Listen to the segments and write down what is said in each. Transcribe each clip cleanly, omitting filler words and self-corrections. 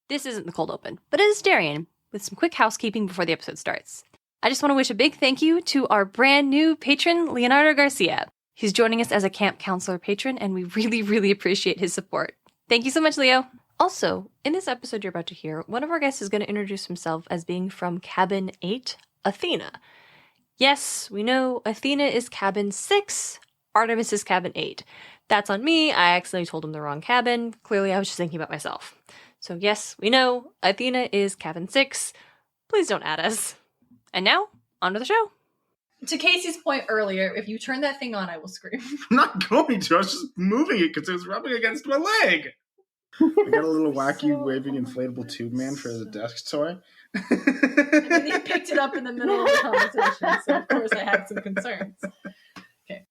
This isn't the cold open, but it is Darien, with some quick housekeeping before the episode starts. I just want to wish a big thank you to our brand new patron, Leonardo Garcia. He's joining us as a camp counselor patron, and we really, really appreciate his support. Thank you so much, Leo. Also, in this episode you're about to hear, one of our guests is going to introduce himself as being from Cabin 8, Athena. Yes, we know Athena is Cabin 6, Artemis is Cabin 8. That's on me. I accidentally told him the wrong cabin. Clearly, I was just thinking about myself. So yes, we know Athena is Cabin 6. Please don't add us. And now, on to the show. To Casey's point earlier, if you turn that thing on, I will scream. I'm not going to. I was just moving it because it was rubbing against my leg. I got a little wacky waving inflatable tube man for the desk toy. And then he picked it up in the middle of the conversation, so of course I had some concerns. Okay.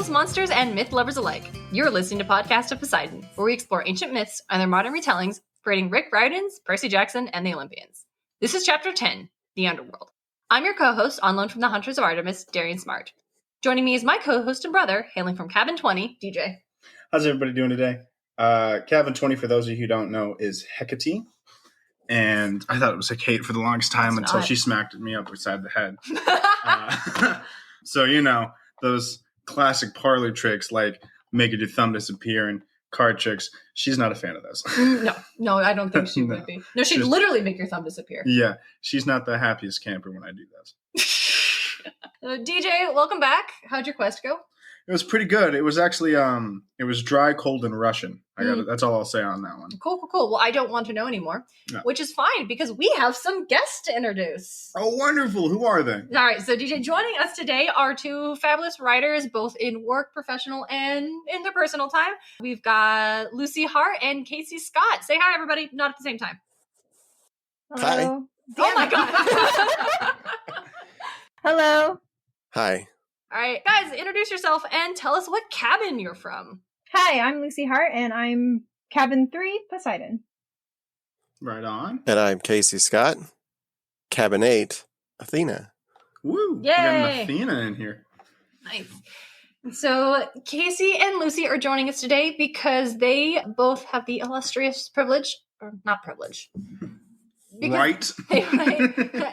Monsters, and myth lovers alike. You're listening to Podcast of Poseidon, where we explore ancient myths and their modern retellings, creating Rick Riordan's, Percy Jackson, and the Olympians. This is Chapter 10, The Underworld. I'm your co-host, on loan from the Hunters of Artemis, Darien Smartt. Joining me is my co-host and brother, hailing from Cabin 20, DJ. How's everybody doing today? Cabin 20, for those of you who don't know, is Hecate. And I thought it was Hecate for the longest time until she smacked me up beside the head. So, you know, those classic parlor tricks like making your thumb disappear and card tricks. She's not a fan of those. No, I don't think she would be. No, she'd literally make your thumb disappear. Yeah, she's not the happiest camper when I do those. DJ, welcome back. How'd your quest go? It was pretty good. It was actually, it was dry, cold, and Russian. That's all I'll say on that one. Cool. Well, I don't want to know anymore, which is fine because we have some guests to introduce. Oh, wonderful. Who are they? All right. So, DJ, joining us today are two fabulous writers, both in work, professional, and in their personal time. We've got Lucy Hart and Casey Scott. Say hi, everybody. Not at the same time. Hello. Hi. Oh, my God. Hello. Hi. All right, guys, introduce yourself and tell us what cabin you're from. Hi, I'm Lucy Hart, and I'm Cabin 3, Poseidon. Right on. And I'm Casey Scott. Cabin 8, Athena. Woo! Yay! We got an Athena in here. Nice. So Casey and Lucy are joining us today because they both have the illustrious privilege, or not privilege, right?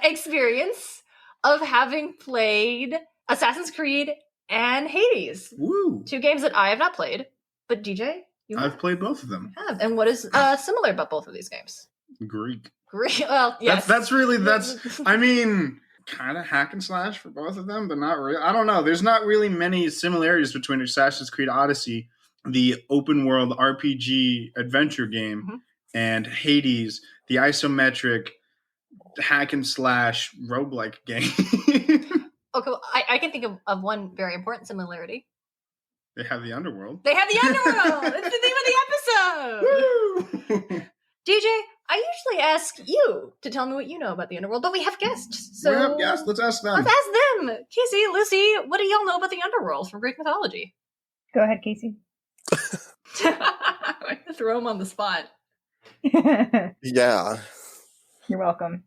experience of having played Assassin's Creed and Hades. Woo! Two games that I have not played, but DJ, I've played both of them. Have. And what is similar about both of these games? Greek. Well, yes. That's I mean, kind of hack and slash for both of them, but not really. I don't know. There's not really many similarities between Assassin's Creed Odyssey, the open world RPG adventure game, and Hades, the isometric hack and slash roguelike game. Okay, I can think of one very important similarity. They have the Underworld. They have the Underworld! It's the name of the episode! DJ, I usually ask you to tell me what you know about the Underworld, but we have guests. So we have guests. Let's ask them. Let's ask them. Casey, Lucy, what do y'all know about the Underworld from Greek mythology? Go ahead, Casey. I'm going to throw him on the spot. Yeah. You're welcome.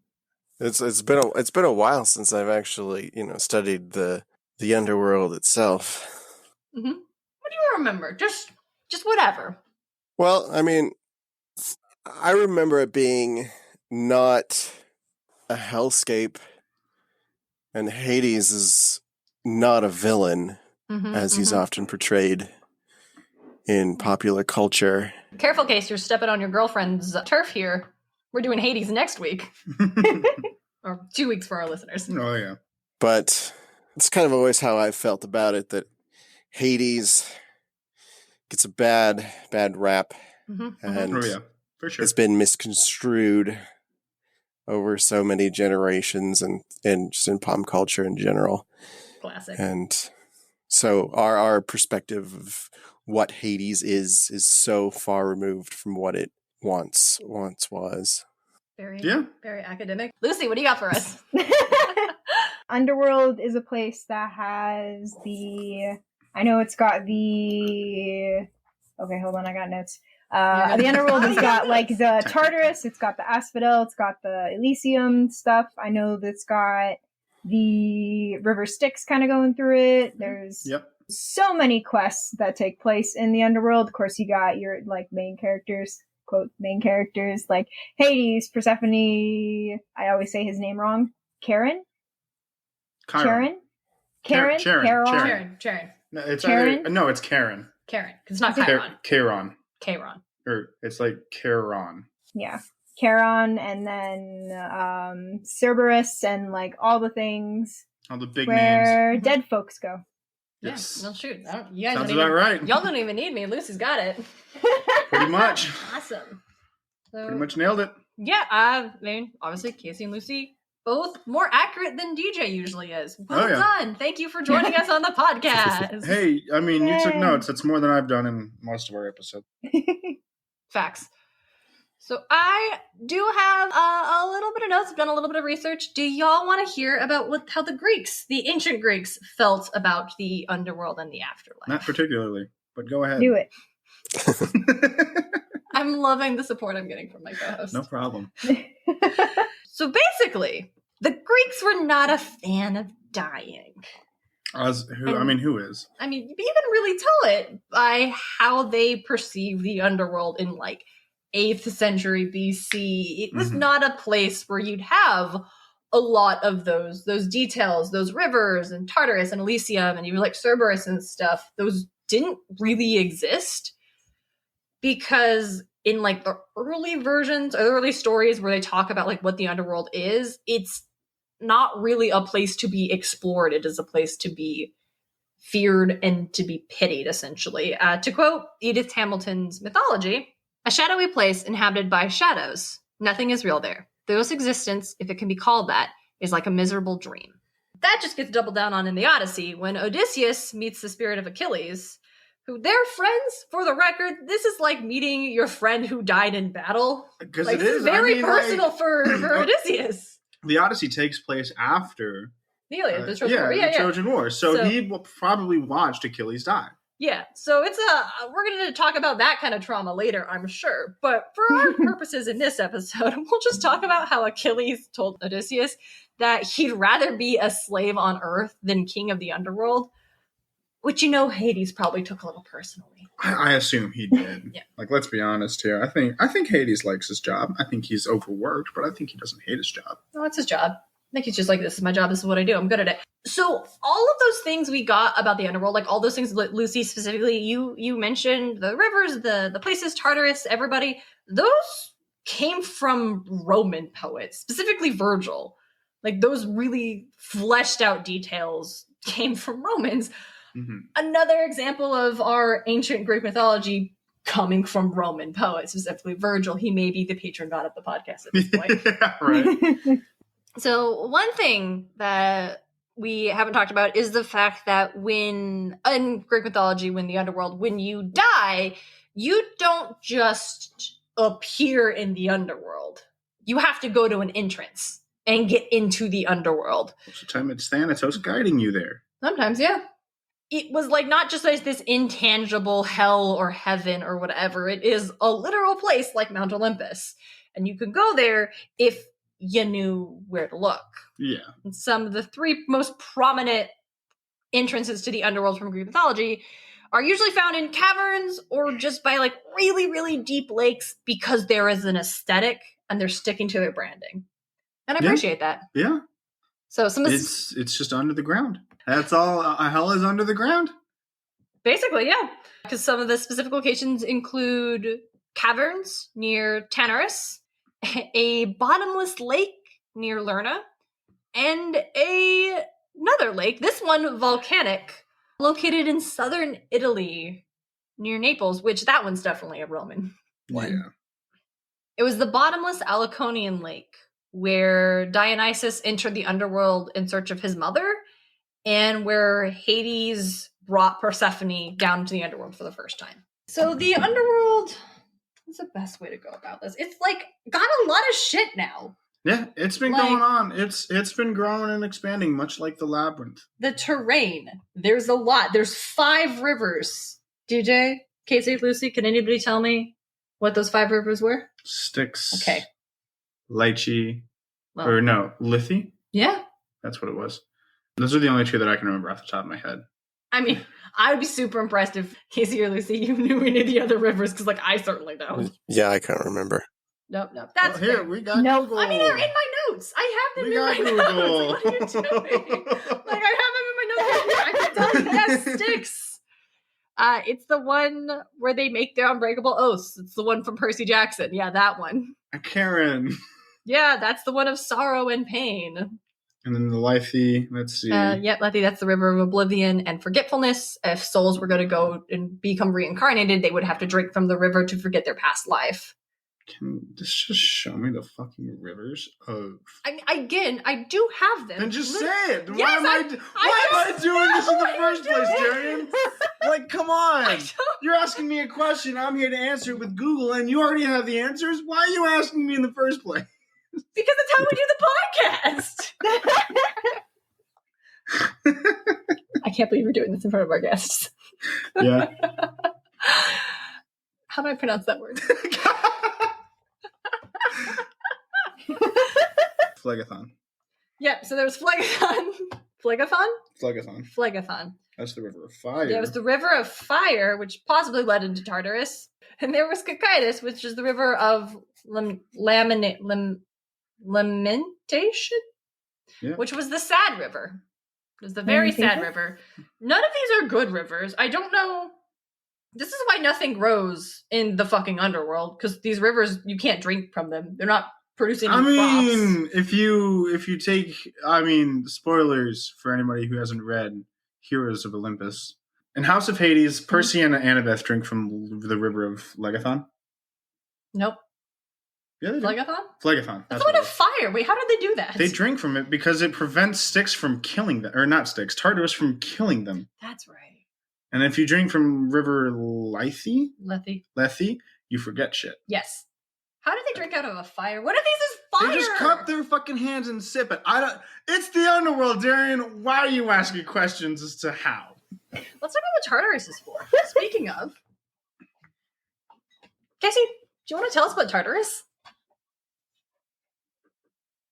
It's been a while since I've actually, studied the Underworld itself. Mm-hmm. What do you remember? Just whatever. Well, I mean, I remember it being not a hellscape, and Hades is not a villain, as he's often portrayed in popular culture. Careful, Case, you're stepping on your girlfriend's turf here. We're doing Hades next week. Or 2 weeks for our listeners. Oh, yeah. But it's kind of always how I felt about it, that Hades gets a bad rap. And oh, yeah. For sure. It's been misconstrued over so many generations and just in pop culture in general. Classic. And so our perspective of what Hades is so far removed from what it once was. Very academic. Lucy, what do you got for us? Underworld is a place that has I know it's got the Okay, hold on, I got notes. The Underworld has got like the Tartarus, it's got the Asphodel, it's got the Elysium stuff. I know that's got the River Styx kind of going through it. There's so many quests that take place in the Underworld. Of course, you got your like main characters, quote main characters, like Hades, Persephone. I always say his name wrong. Karen. Chiron. Karen. No, it's Karen? no, it's Karen. Karen, because it's not Chiron. Chiron. Or it's like Charon. Yeah. Charon, and then Cerberus, and like all the things. All the big where names. Dead folks go. Yes. Yeah, no, shoot. You guys sounds about right. Y'all don't even need me. Lucy's got it. Pretty much. Awesome. So, pretty much nailed it. Yeah, I mean, obviously, Casey and Lucy, both more accurate than DJ usually is. Well done. Thank you for joining us on the podcast. Hey, I mean, you took notes. That's more than I've done in most of our episodes. Facts. So I do have a little bit of notes. I've done a little bit of research. Do y'all want to hear about how the Greeks, the ancient Greeks, felt about the underworld and the afterlife? Not particularly, but go ahead. Do it. I'm loving the support I'm getting from my co-host. No problem. So basically, the Greeks were not a fan of dying. Who is? I mean, you can really tell it by how they perceive the underworld in like 8th century BC. It was not a place where you'd have a lot of those details, those rivers and Tartarus and Elysium and even like Cerberus and stuff. Those didn't really exist because in like the early versions or the early stories where they talk about like what the underworld is, it's not really a place to be explored. It is a place to be feared and to be pitied, essentially. To quote Edith Hamilton's mythology, a shadowy place inhabited by shadows. Nothing is real there. Those existence, if it can be called that, is like a miserable dream. That just gets doubled down on in the Odyssey when Odysseus meets the spirit of Achilles, who they're friends, for the record. This is like meeting your friend who died in battle. Because like, it is very personal for Odysseus. The Odyssey takes place after the Trojan War. So he probably watched Achilles die. Yeah, so we're going to talk about that kind of trauma later, I'm sure. But for our purposes in this episode, we'll just talk about how Achilles told Odysseus that he'd rather be a slave on Earth than king of the underworld, which, Hades probably took a little personally. I assume he did. Yeah. Like, let's be honest here. I think Hades likes his job. I think he's overworked, but I think he doesn't hate his job. No, it's his job. I think he's just like, this is my job, this is what I do, I'm good at it. So all of those things we got about the underworld, like all those things, Lucy, specifically, you mentioned the rivers, the places, Tartarus, everybody, those came from Roman poets, specifically Virgil. Like those really fleshed out details came from Romans. Mm-hmm. Another example of our ancient Greek mythology coming from Roman poets, specifically Virgil. He may be the patron god of the podcast at this point. Yeah, right. So one thing that we haven't talked about is the fact that in Greek mythology, when the underworld, when you die, you don't just appear in the underworld. You have to go to an entrance and get into the underworld. Most of the time it's Thanatos guiding you there. Sometimes, yeah. It was like not just like this intangible hell or heaven or whatever. It is a literal place like Mount Olympus. And you could go there if you knew where to look. Yeah. And some of the 3 most prominent entrances to the underworld from Greek mythology are usually found in caverns or just by like really, really deep lakes because there is an aesthetic and they're sticking to their branding. And I appreciate that. Yeah. So some of it's just under the ground. That's all. Hell is under the ground. Basically, yeah. Because some of the specific locations include caverns near Tanarus, a bottomless lake near Lerna, and another lake, this one volcanic, located in southern Italy near Naples, which that one's definitely a Roman one. Yeah. It was the bottomless Aliconian lake where Dionysus entered the underworld in search of his mother and where Hades brought Persephone down to the underworld for the first time. So the underworld... what's the best way to go about this? It's like got a lot of shit now. Yeah, it's been going on. It's been growing and expanding, much like the labyrinth. The terrain. There's a lot. There's 5 rivers. DJ, Casey, Lucy, can anybody tell me what those 5 rivers were? Styx. Okay. Lychee. Well, Or no, Lethe? yeah. That's what it was. Those are the only 2 that I can remember off the top of my head. I mean, I would be super impressed if Casey or Lucy, you knew any of the other rivers, because, like, I certainly don't. Yeah, I can't remember. Nope. That's here, fair. we got Nope. Google. I mean, they're in my notes. I have them We in got my Google. notes. What are you doing? Like, I have them in my notes. I can tell you, yes, Styx. It's the one where they make their unbreakable oaths. It's the one from Percy Jackson. Yeah, that one. Karen. Yeah, that's the one of sorrow and pain. And then the Lethe, let's see. Yep, Lethe, that's the river of oblivion and forgetfulness. If souls were going to go and become reincarnated, they would have to drink from the river to forget their past life. Can this just show me the fucking rivers of... Again, I do have them. Then just say it. Yes, Why am I doing this in the first place, Darien? Like, come on. You're asking me a question. I'm here to answer it with Google, and you already have the answers. Why are you asking me in the first place? Because that's how we do the podcast. I can't believe you're doing this in front of our guests. Yeah. How do I pronounce that word? Phlegathon. Yep, so there was Phlegathon. Phlegathon. That's the river of fire. There was the river of fire, which possibly led into Tartarus. And there was Cocytus, which is the river of lamentation, which was the sad river. It was the very sad river. None of these are good rivers. I don't know. This is why nothing grows in the fucking underworld, because these rivers, you can't drink from them. They're not producing crops. If you take, spoilers for anybody who hasn't read Heroes of Olympus. In House of Hades, Percy and Annabeth drink from the river of Phlegathon. Nope. Yeah, they do. Phlegathon? That's the one of fire. Wait, how did they do that? They drink from it because it prevents Styx from killing them. Or not Styx, Tartarus from killing them. That's right. And if you drink from River Lethe, you forget shit. Yes. How did they drink out of a fire? What if these is fire? They just cup their fucking hands and sip it. It's the underworld, Darien. Why are you asking questions as to how? Let's talk about what Tartarus is for. Speaking of. Casey, do you want to tell us about Tartarus?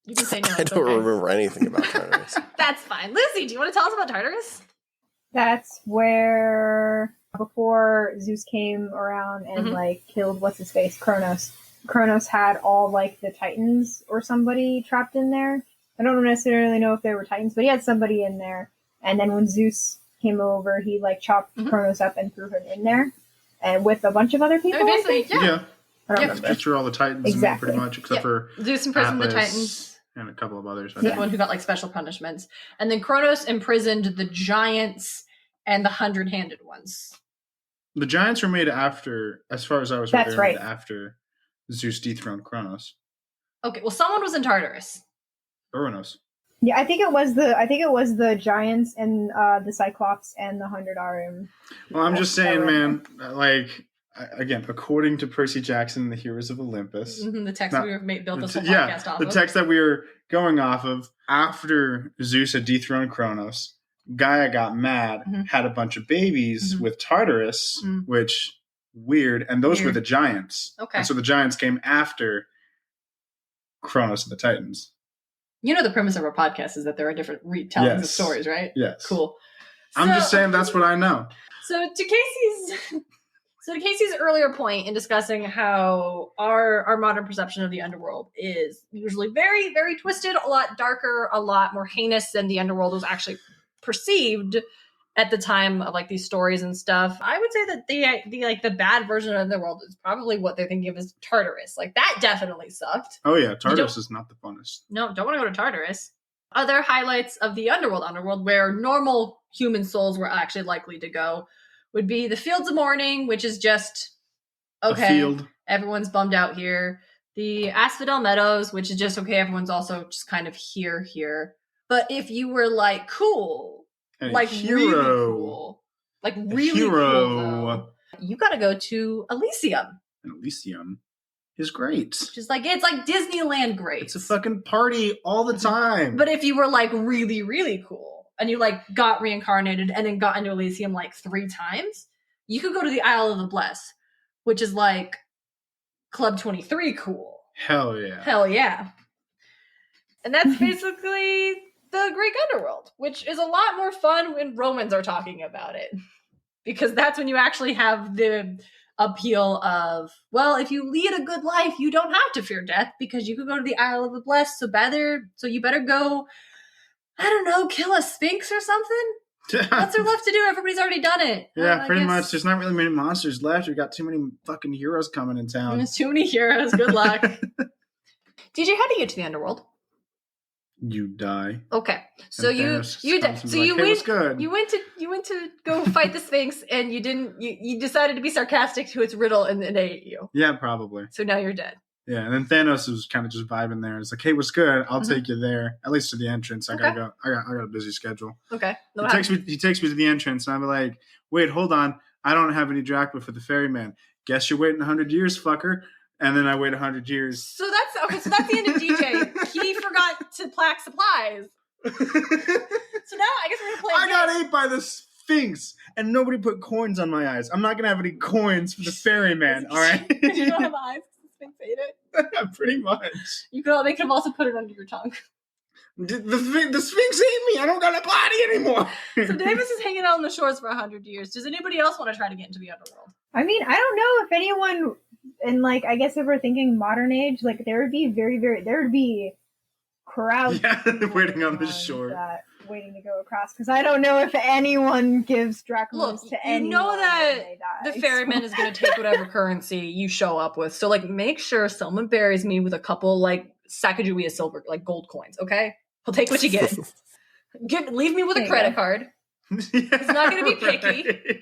You can say no. I don't remember anything about Tartarus. That's fine. Lucy, do you want to tell us about Tartarus? That's where, before Zeus came around and killed what's his face, Kronos. Kronos had all the Titans or somebody trapped in there. I don't necessarily know if they were Titans, but he had somebody in there. And then when Zeus came over, he chopped Kronos up and threw him in there, and with a bunch of other people. I mean, basically, yeah. I don't remember. He threw all the Titans in there pretty much, except for Zeus imprisoned the Atlas Titans. And a couple of others. The one who got special punishments. And then Kronos imprisoned the giants and the 100-handed ones. The giants were made after, as far as I was aware, after Zeus dethroned Kronos. Okay, well, someone was in Tartarus. Uranus. Yeah, I think it was the giants and the Cyclops and the 100 RM. Well, I'm just saying, man. Again, according to Percy Jackson, the Heroes of Olympus, the text we built this whole podcast off of. The text that we were going off of, after Zeus had dethroned Kronos, Gaia got mad, had a bunch of babies with Tartarus, which, weird, and those were the giants. Okay. And so the giants came after Kronos and the Titans. You know the premise of our podcast is that there are different retellings of stories, right? Yes. Cool. I'm just saying that's what I know. So to Casey's earlier point in discussing how our modern perception of the underworld is usually very, very twisted, a lot darker, a lot more heinous than the underworld was actually perceived at the time of these stories and stuff. I would say that the bad version of the world is probably what they're thinking of as Tartarus. That definitely sucked. Oh yeah, Tartarus is not the funnest. No, don't want to go to Tartarus. Other highlights of the underworld where normal human souls were actually likely to go would be the Fields of Mourning, which is just okay. A field. Everyone's bummed out here. The Asphodel Meadows, which is just okay. Everyone's also just kind of here. But if you were cool, really cool, cool, you got to go to Elysium. And Elysium is great. Just it's like Disneyland great. It's a fucking party all the time. But if you were really, really cool and you got reincarnated and then got into Elysium 3 times, you could go to the Isle of the Blessed, which is like Club 23 cool. Hell yeah. Hell yeah. And that's basically the Greek underworld, which is a lot more fun when Romans are talking about it. Because that's when you actually have the appeal of, well, if you lead a good life, you don't have to fear death because you could go to the Isle of the Blessed. So you better go, I don't know, kill a sphinx or something? What's there left to do? Everybody's already done it. Yeah, pretty much. There's not really many monsters left. We've got too many fucking heroes coming in town. There's too many heroes. Good luck. DJ, how do you get to the underworld? You die. Okay, so And you Thanos you comes di- and so be you like, "Hey, went what's good?" you went to go fight the Sphinx, and you decided to be sarcastic to its riddle, and it ate you. Yeah, probably. So now you're dead. Yeah, and then Thanos was kind of just vibing there. It's like, hey, what's good? I'll Mhm. take you there, at least to the entrance. I gotta go. I got a busy schedule. Okay. He takes me to the entrance, and I'm like, wait, hold on. I don't have any drachma for the ferryman. Guess you're waiting 100 years, fucker. And then I wait 100 years. So that's okay. So that's the end of DJ. He forgot to pack supplies. So now I guess we're gonna play. I got ate by the Sphinx, and nobody put coins on my eyes. I'm not gonna have any coins for the ferryman. All right. You don't have eyes. The Sphinx ate it. Pretty much. They could have also put it under your tongue. The Sphinx ate me. I don't got a body anymore. So Davis is hanging out on the shores for 100 years. Does anybody else want to try to get into the underworld? I mean, I don't know if anyone, and like, I guess if we're thinking modern age, like, there would be there would be crowds waiting on the shore. Waiting to go across, because I don't know if anyone gives drachmas to anyone. You know that when they die, the ferryman is going to take whatever currency you show up with. So, like, make sure someone buries me with a couple, like, Sacagawea silver, like, gold coins, okay? He'll take what you get. Leave me with a credit card. He's not going to be picky.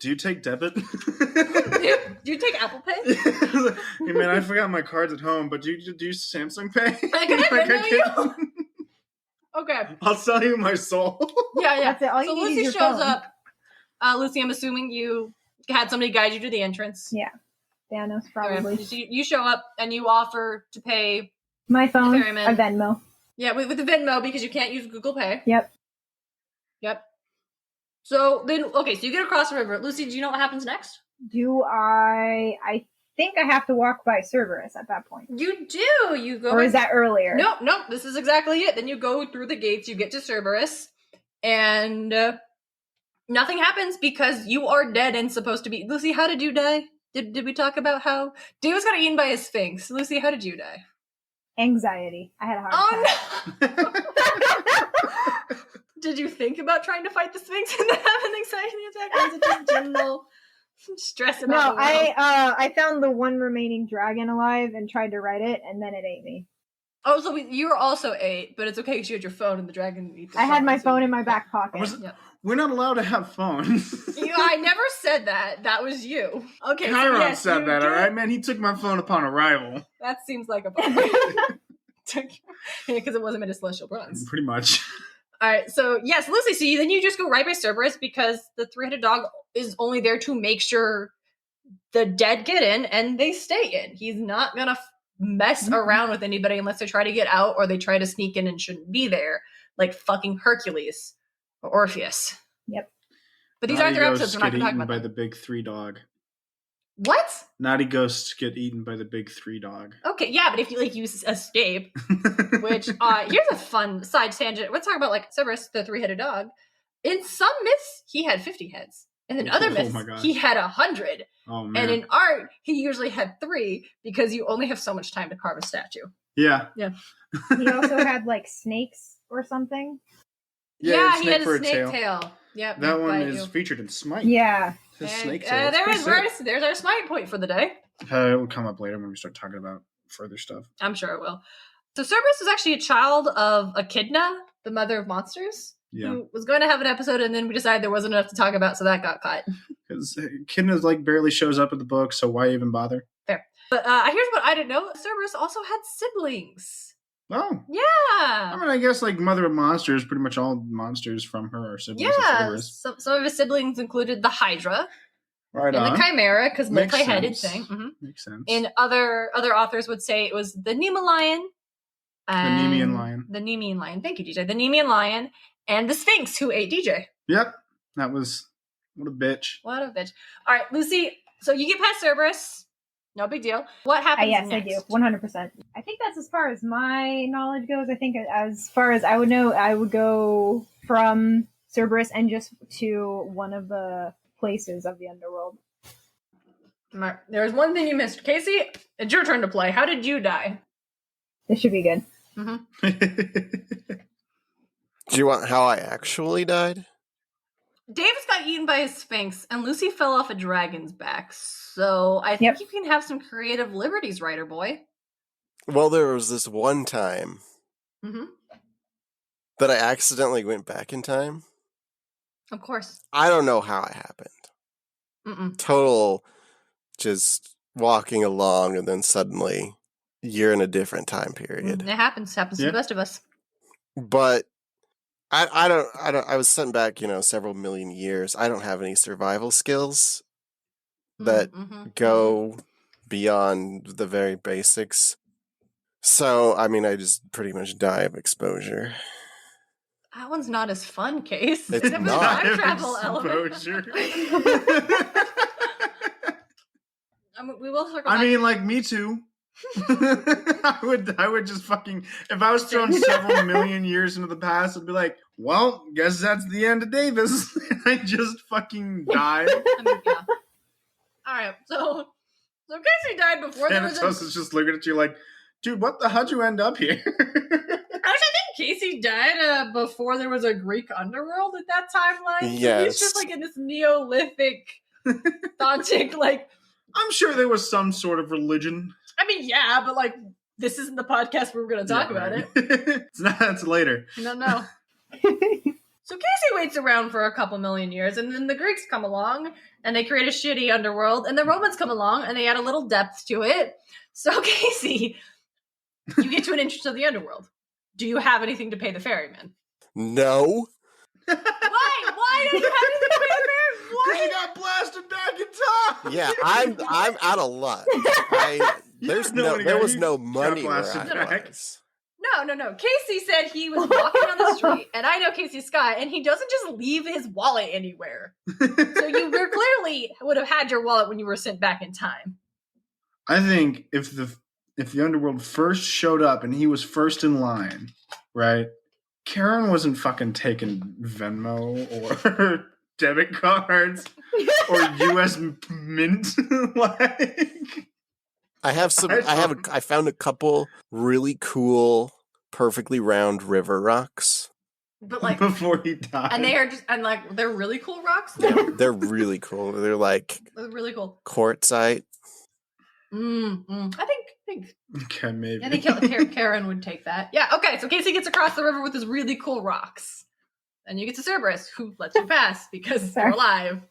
Do you take debit? Do you take Apple Pay? Hey, man, I forgot my cards at home, but do you Samsung Pay? Can I Venmo you? Okay. I'll sell you my soul. Yeah. That's it. All you So need Lucy is your shows phone. up. Lucy, I'm assuming you had somebody guide you to the entrance. Yeah. Thanos, probably. Okay. So you show up and you offer to pay. My phone, The ferryman. a Venmo. Yeah, with the Venmo because you can't use Google Pay. Yep. So then, okay, so you get across the river. Lucy, do you know what happens next? Do I think I have to walk by Cerberus at that point. You do. You go. Or is that earlier? No. This is exactly it. Then you go through the gates. You get to Cerberus, and nothing happens because you are dead and supposed to be. Lucy, how did you die? Did we talk about how Davis got eaten by a sphinx? Lucy, how did you die? Anxiety. I had a heart attack. Oh no! Did you think about trying to fight the sphinx and then have an anxiety attack, or was it just general stress about No, the world? I found the one remaining dragon alive and tried to ride it, and then it ate me. Oh, so you were also 8, but it's okay because you had your phone and the dragon ate the I had my so- phone in my back pocket. Yeah. We're not allowed to have phones. I never said that. That was you. Okay, Chiron yes, said you that, do- alright? Man, he took my phone upon arrival. That seems like a bummer. Because it wasn't made of celestial bronze. Pretty much. All right, so yes, Lucy, so then you just go right by Cerberus because the three-headed dog is only there to make sure the dead get in and they stay in. He's not going to mess around with anybody unless they try to get out or they try to sneak in and shouldn't be there, like fucking Hercules or Orpheus. Yep. But these Naughty aren't their ghosts episodes. We're not get going to talk eaten about by them. the big 3 dog. What? Naughty ghosts get eaten by the big 3 dog. Okay, yeah, but if you escape, which here's a fun side tangent. Let's talk about like Cerberus, the 3-headed dog. In some myths, he had 50 heads, and in other Oh myths, my God. he had 100. Oh man. And in art, he usually had 3 because you only have so much time to carve a statue. yeah. He also had like snakes or something. Yeah, a he had for a snake tail. Yep. That one bite is you. featured in Smite. Yeah. His And, snake tail. there's our Smite point for the day. It will come up later when we start talking about further stuff. I'm sure it will. So Cerberus was actually a child of Echidna, the mother of monsters, Yeah. who was going to have an episode, and then we decided there wasn't enough to talk about, so that got cut. Because Kidna like barely shows up in the book, so why even bother? But here's what I didn't know. Cerberus also had siblings. Oh. Yeah. I mean, I guess like Mother of Monsters, pretty much all monsters from her are siblings of Yeah. Cerberus. Some of his siblings included the Hydra Right and on. the Chimera, because Makes multi-headed sense. thing. Mhm. Makes sense. And other authors would say it was the Nemalion. Nemean lion. The Nemean lion. Thank you, DJ. The Nemean lion and the Sphinx who ate DJ. Yep. That was What a bitch. What a bitch. All right, Lucy. So you get past Cerberus. No big deal. What happens Yes, next? I do. 100%. I think that's as far as my knowledge goes. I think as far as I would know, I would go from Cerberus and just to one of the places of the underworld. There's one thing you missed. Casey, it's your turn to play. How did you die? This should be good. Mm-hmm. Do you want how I actually died? Davis got eaten by a sphinx, and Lucy fell off a dragon's back. So I think you can have some creative liberties, writer boy. Well, there was this one time that I accidentally went back in time. Of course. I don't know how it happened. Total just walking along, and then suddenly you're in a different time period. It happens to the best of us. But I don't. I was sent back, several million years. I don't have any survival skills that go beyond the very basics. So, I mean, I just pretty much die of exposure. That one's not as fun, Case. It's not. Time travel exposure. We will circle back. I mean, like, me too. I would just fucking, if I was thrown several million years into the past, I'd be like, well, guess that's the end of Davis. And I just fucking died. I mean, yeah. All right, so Casey died before there was Thanatos is just looking at you like, dude, how'd you end up here? Actually, I think Casey died before there was a Greek underworld at that timeline. Yes. So he's just like in this Neolithic, Thontic, like. I'm sure there was some sort of religion. I mean, yeah, but like, this isn't the podcast where we're going to talk about it. It's later. No. So Casey waits around for a couple million years, and then the Greeks come along, and they create a shitty underworld, and the Romans come along, and they add a little depth to it. So Casey, you get to an entrance of the underworld. Do you have anything to pay the ferryman? No. Why? Why don't you have anything to pay the ferryman? Because you got blasted back in time. Yeah, I'm out of luck. There was no money where I was. No. Casey said he was walking on the street, and I know Casey Scott, and he doesn't just leave his wallet anywhere. So you clearly would have had your wallet when you were sent back in time. I think if the underworld first showed up and he was first in line, right? Karen wasn't fucking taking Venmo or debit cards or U.S. Mint. I found a couple really cool, perfectly round river rocks. But like before he died, and they're really cool rocks. Yeah, they're really cool. They're really cool. Quartzite. I think. Okay, maybe. I think Karen would take that. Yeah. Okay. So Casey gets across the river with his really cool rocks, and you get to Cerberus, who lets you pass because you're alive.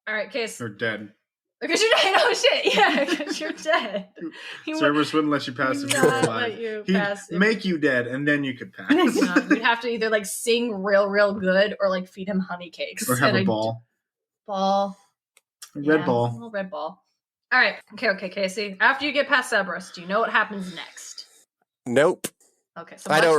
All right, Case. Or dead. Because you're dead. Oh shit! Yeah, because you're dead. Cerberus wouldn't let you pass if you were alive. He'd make you dead, and then you could pass. You'd have to either sing real good, or feed him honey cakes, or have a ball. Ball. Red ball. A little red ball. All right. Okay, Casey. After you get past Cerberus, do you know what happens next? Nope. Okay, so I don't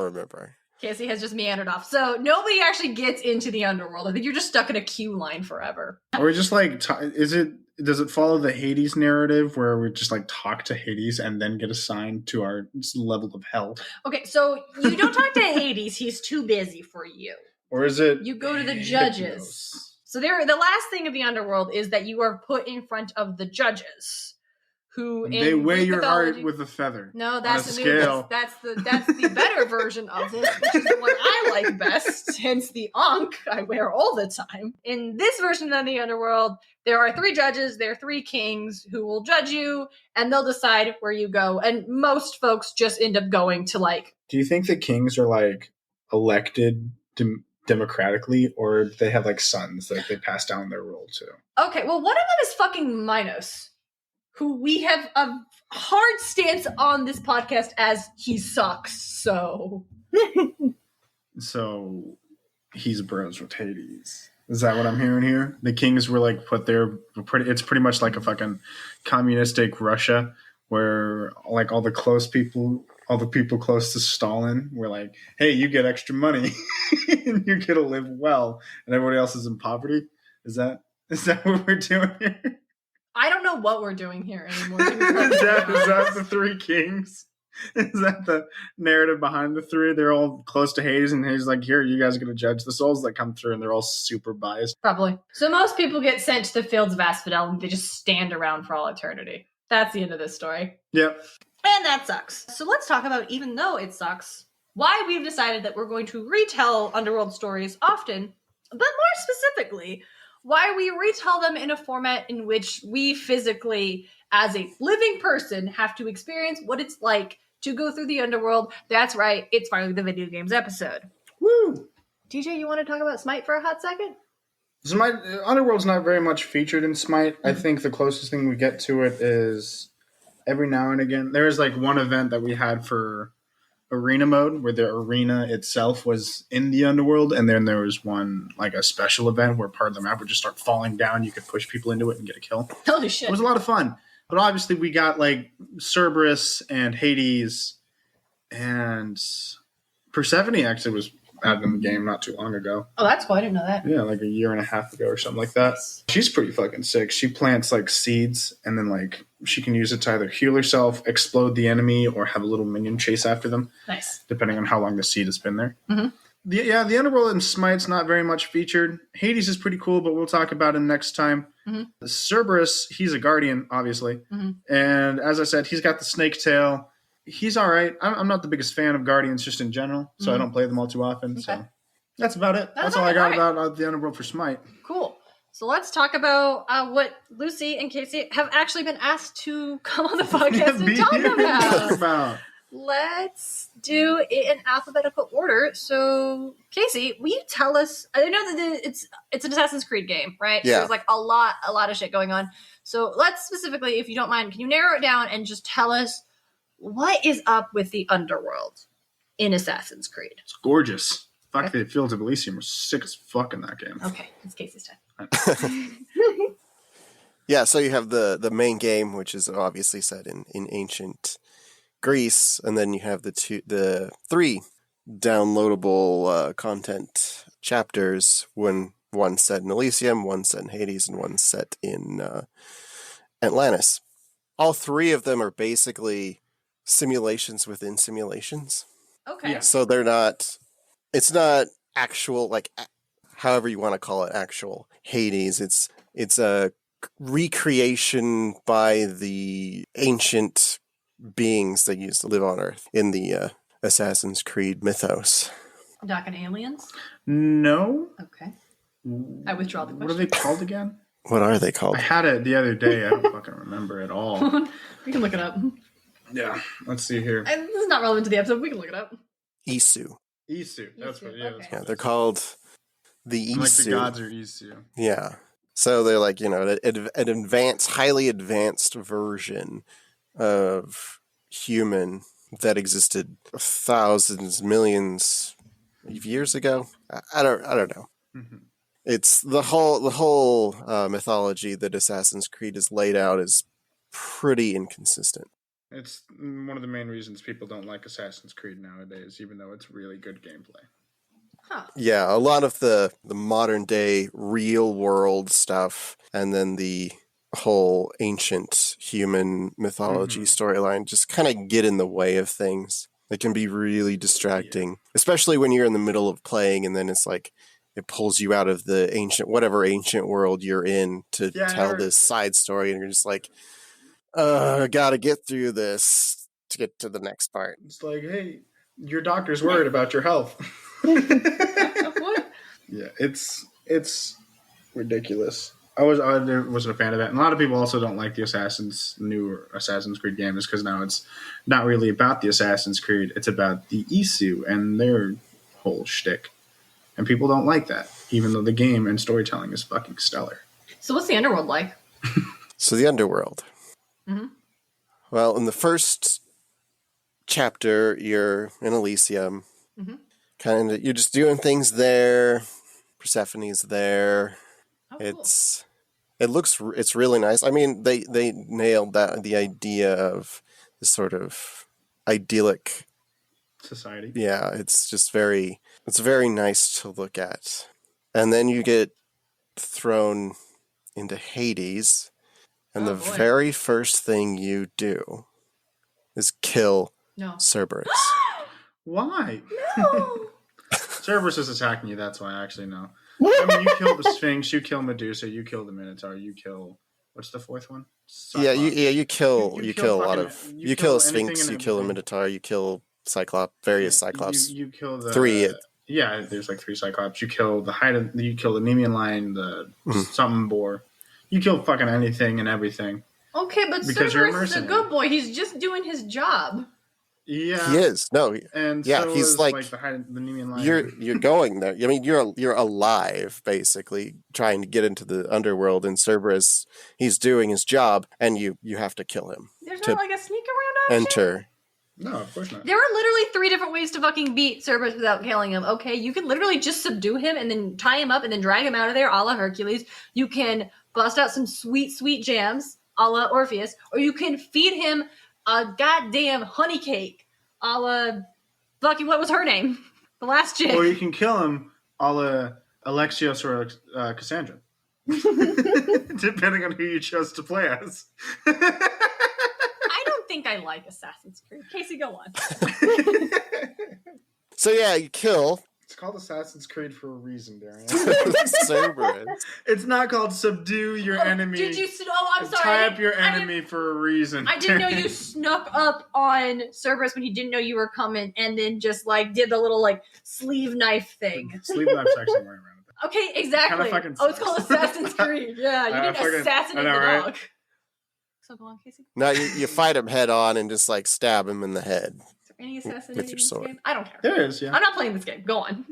remember. Casey has just meandered off. So nobody actually gets into the underworld. I think you're just stuck in a queue line forever. Or just does it follow the Hades narrative where we just talk to Hades and then get assigned to our level of hell? Okay, so you don't talk to Hades. He's too busy for you. Or is it you go to the judges? So the last thing of the underworld is that you are put in front of the judges, who they weigh your art with a feather. No, that's the scale. That's the better version of this, which is the one I like best. Hence the Ankh I wear all the time. In this version of the underworld, there are 3 judges. There are 3 kings who will judge you, and they'll decide where you go. And most folks just end up going to Do you think the kings are elected democratically, or they have sons that they pass down their rule to? Okay, well, one of them is fucking Minos, who we have a hard stance on this podcast as he sucks, so he's bros with Hades. Is that what I'm hearing here? The kings were put there it's pretty much like a fucking communistic Russia where all the close people all the people close to Stalin were like, hey, you get extra money and you get to live well, and everybody else is in poverty. Is that what we're doing here? I don't know what we're doing here anymore. Is that the three kings? Is that the narrative behind the three? They're all close to Hades, and Hades is like, here, you guys are going to judge the souls that come through, and they're all super biased. Probably. So most people get sent to the fields of Asphodel, and they just stand around for all eternity. That's the end of this story. Yep. And that sucks. So let's talk about, even though it sucks, why we've decided that we're going to retell Underworld stories often, but more specifically, why we retell them in a format in which we physically, as a living person, have to experience what it's like to go through the Underworld. That's right, it's finally the video games episode. Woo! DJ, you want to talk about Smite for a hot second? Smite, Underworld's not very much featured in Smite. I think the closest thing we get to it is every now and again. There was like one event that we had for arena mode where the arena itself was in the Underworld, and then there was one like a special event where part of the map would just start falling down. You could push people into it and get a kill. Holy shit. It was a lot of fun. But obviously we got like Cerberus and Hades, and Persephone actually was added in the game not too long ago. Oh, that's cool. I didn't know that. Yeah, like a year and a half ago or something like that. She's pretty fucking sick. She plants like seeds, and then like she can use it to either heal herself, explode the enemy, or have a little minion chase after them. Nice. Depending on how long the seed has been there. Mm-hmm. The Underworld in Smite's not very much featured. Hades is pretty cool, but we'll talk about him next time. Mm-hmm. Cerberus, he's a guardian, obviously. Mm-hmm. And as I said, he's got the snake tail. He's all right. I'm not the biggest fan of guardians just in general, so I don't play them all too often. Okay. So that's about it. That's all I got about the Underworld for Smite. Cool. So let's talk about what Lucy and Casey have actually been asked to come on the podcast and talk about. Let's do it in alphabetical order. So, Casey, will you tell us? I know that it's an Assassin's Creed game, right? Yeah. So there's like a lot of shit going on. So let's specifically, if you don't mind, can you narrow it down and just tell us what is up with the Underworld in Assassin's Creed? It's gorgeous. Fuck, the Fields of Elysium were sick as fuck in that game. Okay, it's Casey's time. Yeah, so you have the main game, which is obviously set in ancient Greece, and then you have the three downloadable content chapters, when one set in Elysium, one set in Hades, and one set in Atlantis. All three of them are basically simulations within simulations. Okay. Yeah. So it's not actual, like, however you want to call it, actual Hades. It's a recreation by the ancient beings that used to live on Earth in the Assassin's Creed mythos. Talking aliens? No. Okay. I withdraw the question. What are they called again? What are they called? I had it the other day. I don't fucking remember at all. We can look it up. Yeah. Let's see here. And this is not relevant to the episode. We can look it up. Isu. Isu. That's what. Yeah. Okay. That's Yeah, what they're called the Isu. like the gods are Isu. Yeah. So they're like, an advanced, highly advanced version of human that existed thousands, millions of years ago. I don't know. Mm-hmm. It's the whole mythology that Assassin's Creed has laid out is pretty inconsistent. It's one of the main reasons people don't like Assassin's Creed nowadays, even though it's really good gameplay. Huh. Yeah, a lot of the modern day real world stuff, and then the whole ancient human mythology storyline just kind of get in the way of things. It can be really distracting, especially when you're in the middle of playing and then it's like it pulls you out of the whatever ancient world you're in to tell this side story, and you're just like, I gotta get through this to get to the next part. It's like, hey, your doctor's worried about your health. What? Yeah, it's ridiculous. I wasn't a fan of that. And a lot of people also don't like the new Assassin's Creed game, just because now it's not really about the Assassin's Creed. It's about the Isu and their whole shtick. And people don't like that, even though the game and storytelling is fucking stellar. So what's the Underworld like? So the Underworld. Mm-hmm. Well, in the first chapter, you're in Elysium. Mm-hmm. Kind of, you're just doing things there. Persephone's there. Oh, cool. It's really nice. I mean, they nailed the idea of this sort of idyllic society. Yeah, it's very nice to look at. And then you get thrown into Hades, and the boy. very first thing you do is kill Cerberus. Why? No. Cerberus is attacking you, that's why I actually know. I mean, you kill the Sphinx, you kill Medusa, you kill the Minotaur, you kill... What's the fourth one? Yeah, you kill a lot fucking- of... you You kill kill a Sphinx, anything you and kill a everything. Minotaur, you kill Cyclops. You kill the... Three. Yeah, there's like 3 Cyclops. You kill you kill the Nemean Lion, the something boar. You kill fucking anything and everything. Okay, but Because you're a Cerberus is a mercenary. good boy. He's just doing his job. Yeah. He is. No, And yeah, so he's is, like the Nemean Lion. you're going there. I mean, you're alive, basically, trying to get into the underworld, and Cerberus, he's doing his job, and you have to kill him There's to not like a sneak around option? enter. No, of course not. There are literally 3 different ways to fucking beat Cerberus without killing him. Okay, you can literally just subdue him and then tie him up and then drag him out of there, a la Hercules. You can bust out some sweet, sweet jams, a la Orpheus, or you can feed him a goddamn honey cake, a la fucking what was her name? The last chick. Or you can kill him a la Alexios or Cassandra. Depending on who you chose to play as. I don't think I like Assassin's Creed. Casey, go on. So yeah, you kill It's called Assassin's Creed for a reason, Darien. Cerberus. It's not called subdue your enemy. Did you? I'm sorry. Tie up your enemy for a reason. I didn't know you snuck up on Cerberus when he didn't know you were coming, and then just like did the little like sleeve knife thing. Sleeve knife's actually right around it. Okay, exactly. fucking Oh, it's called sucks. Assassin's Creed. Yeah, you didn't fucking- assassinate I know, the right? dog. So go on, Casey. Now you fight him head on and just like stab him in the head. Is there any assassinating With your in this sword. game? I don't care. There is, yeah. I'm not playing this game. Go on.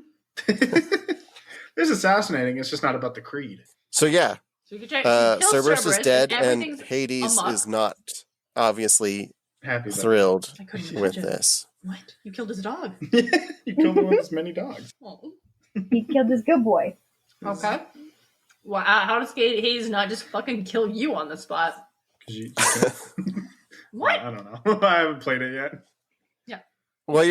There's assassinating. It's just not about the creed. So yeah, So you can kill Cerberus is dead, and everything's Hades amok. is not obviously Happy about thrilled I couldn't with imagine. this. What? You killed his dog. it. You killed one with as many dogs. Oh. He killed his good boy. Okay. Well, how does Hades not just fucking kill you on the spot? 'Cause you What? I don't know. I haven't played it yet. Well,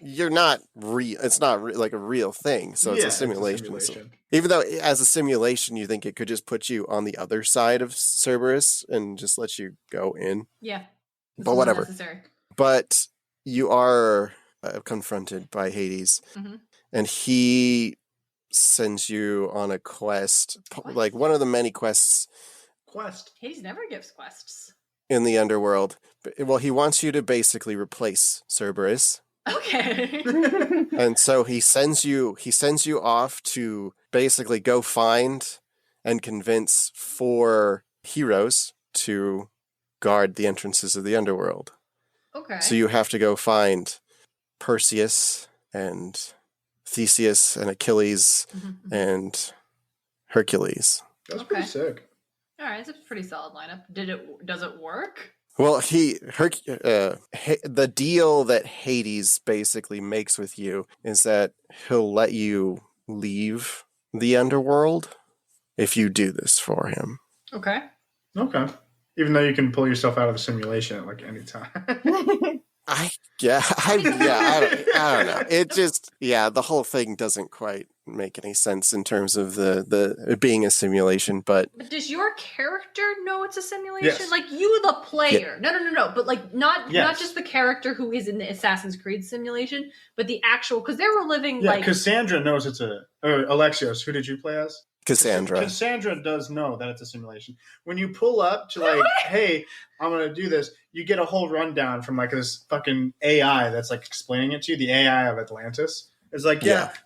you're not real. It's not like a real thing, so it's Yeah, a simulation. So simulation. even though as a simulation, you think it could just put you on the other side of Cerberus and just let you go in. Yeah. This But is whatever. unnecessary. But you are confronted by Hades, Mhm. and he sends you on a quest, like one of the many quests Quest. Hades never gives quests. in the underworld. Well, he wants you to basically replace Cerberus. Okay. And so he sends you off to basically go find and convince 4 heroes to guard the entrances of the underworld. Okay. So you have to go find Perseus and Theseus and Achilles Mhm. and Hercules. That's Okay. pretty sick. All right, it's a pretty solid lineup. Does it work? Well, the deal that Hades basically makes with you is that he'll let you leave the underworld if you do this for him. Okay. Okay. Even though you can pull yourself out of the simulation at like any time. I don't know. It just, the whole thing doesn't quite make any sense in terms of the it being a simulation, but But does your character know it's a simulation? Yes. Like you, the player. No. But like not Yes. just the character who is in the Assassin's Creed simulation, but the actual because they were living Yeah, like Cassandra knows it's a... Or Alexios, who did you play as? Cassandra. Cassandra does know that it's a simulation. When you pull up to like, hey, I'm going to do this, you get a whole rundown from like this fucking AI that's like explaining it to you, the AI of Atlantis. It's like,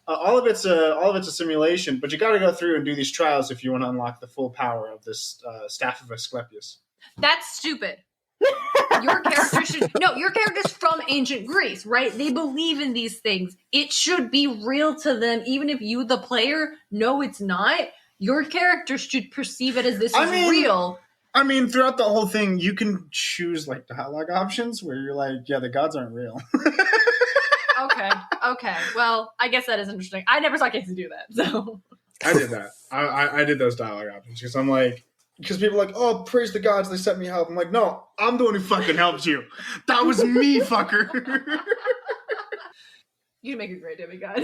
all of it's a simulation, but you got to go through and do these trials if you want to unlock the full power of this staff of Asclepius. that's stupid. Your character's from ancient Greece, right? They believe in these things. It should be real to them, even if you, the player, know it's not. Your character should perceive it as this is real. I mean, throughout the whole thing, you can choose like dialogue options where you're like, yeah, the gods aren't real. Okay. Well, I guess that is interesting. I never saw Casey do that, so I did that. I did those dialogue options because I'm like, because people are like, oh, praise the gods, they sent me help. I'm like, no, I'm the one who fucking helped you. That was me, fucker. You'd make a great demigod.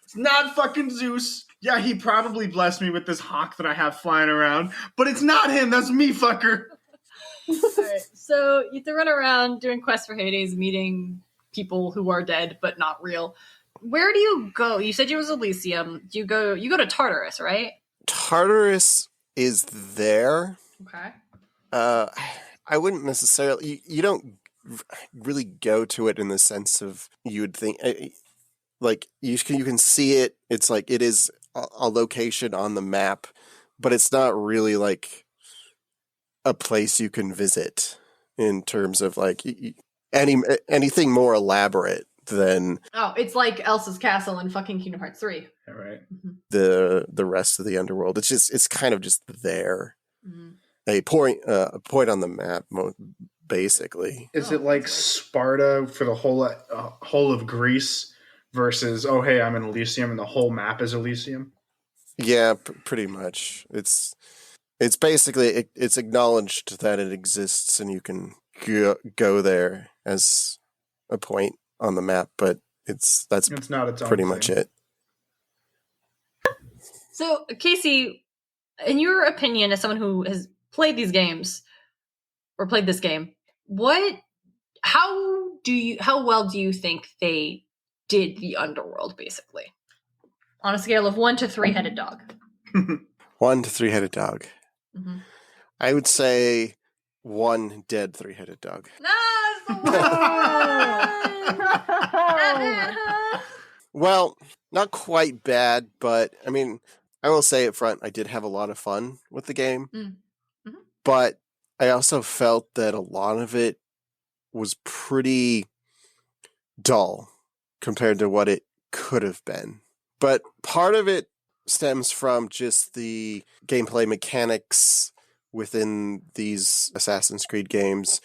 It's not fucking Zeus. Yeah, he probably blessed me with this hawk that I have flying around, but it's not him. That's me, fucker. Alright, so you have to run around doing quests for Hades, meeting people who are dead but not real. Where do you go? You said it was Elysium. You go to Tartarus, right? Tartarus is there. Okay. I wouldn't necessarily. You don't really go to it in the sense of you would think. Like you can see it. It's like it is a location on the map, but it's not really like a place you can visit in terms of like anything more elaborate than it's like Elsa's castle in fucking Kingdom Hearts 3. All right. the rest of the underworld. It's kind of just there. A point on the map, basically. Is it like Sparta for the whole of Greece versus, oh, hey, I'm in Elysium and the whole map is Elysium? Yeah, pretty much. It's basically, it's acknowledged that it exists and you can go there as a point on the map, but it's not its own pretty thing. much it. So, Casey, in your opinion, as someone who has played these games or played this game, how well do you think they did the Underworld, basically? On a scale of 1 to 3-headed dog. 1 to 3-headed dog. Mm-hmm. I would say 1 dead 3-headed dog. No, it's the one! Well, not quite bad, but I mean, I will say up front, I did have a lot of fun with the game, Mm-hmm. but I also felt that a lot of it was pretty dull compared to what it could have been. But part of it stems from just the gameplay mechanics within these Assassin's Creed games.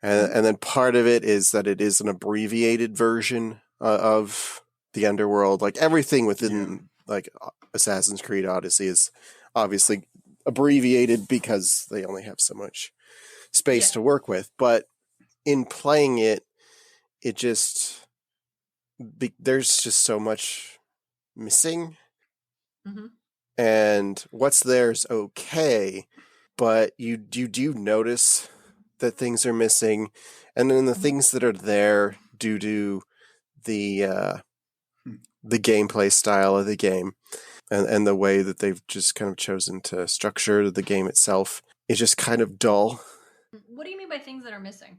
And then part of it is that it is an abbreviated version of the Underworld. Like everything within like Assassin's Creed Odyssey is obviously abbreviated because they only have so much space to work with. But in playing it, there's just so much missing. Mm-hmm. And what's there is okay, but you do notice that things are missing, and then the things that are there due to the gameplay style of the game and the way that they've just kind of chosen to structure the game itself is just kind of dull. What do you mean by things that are missing?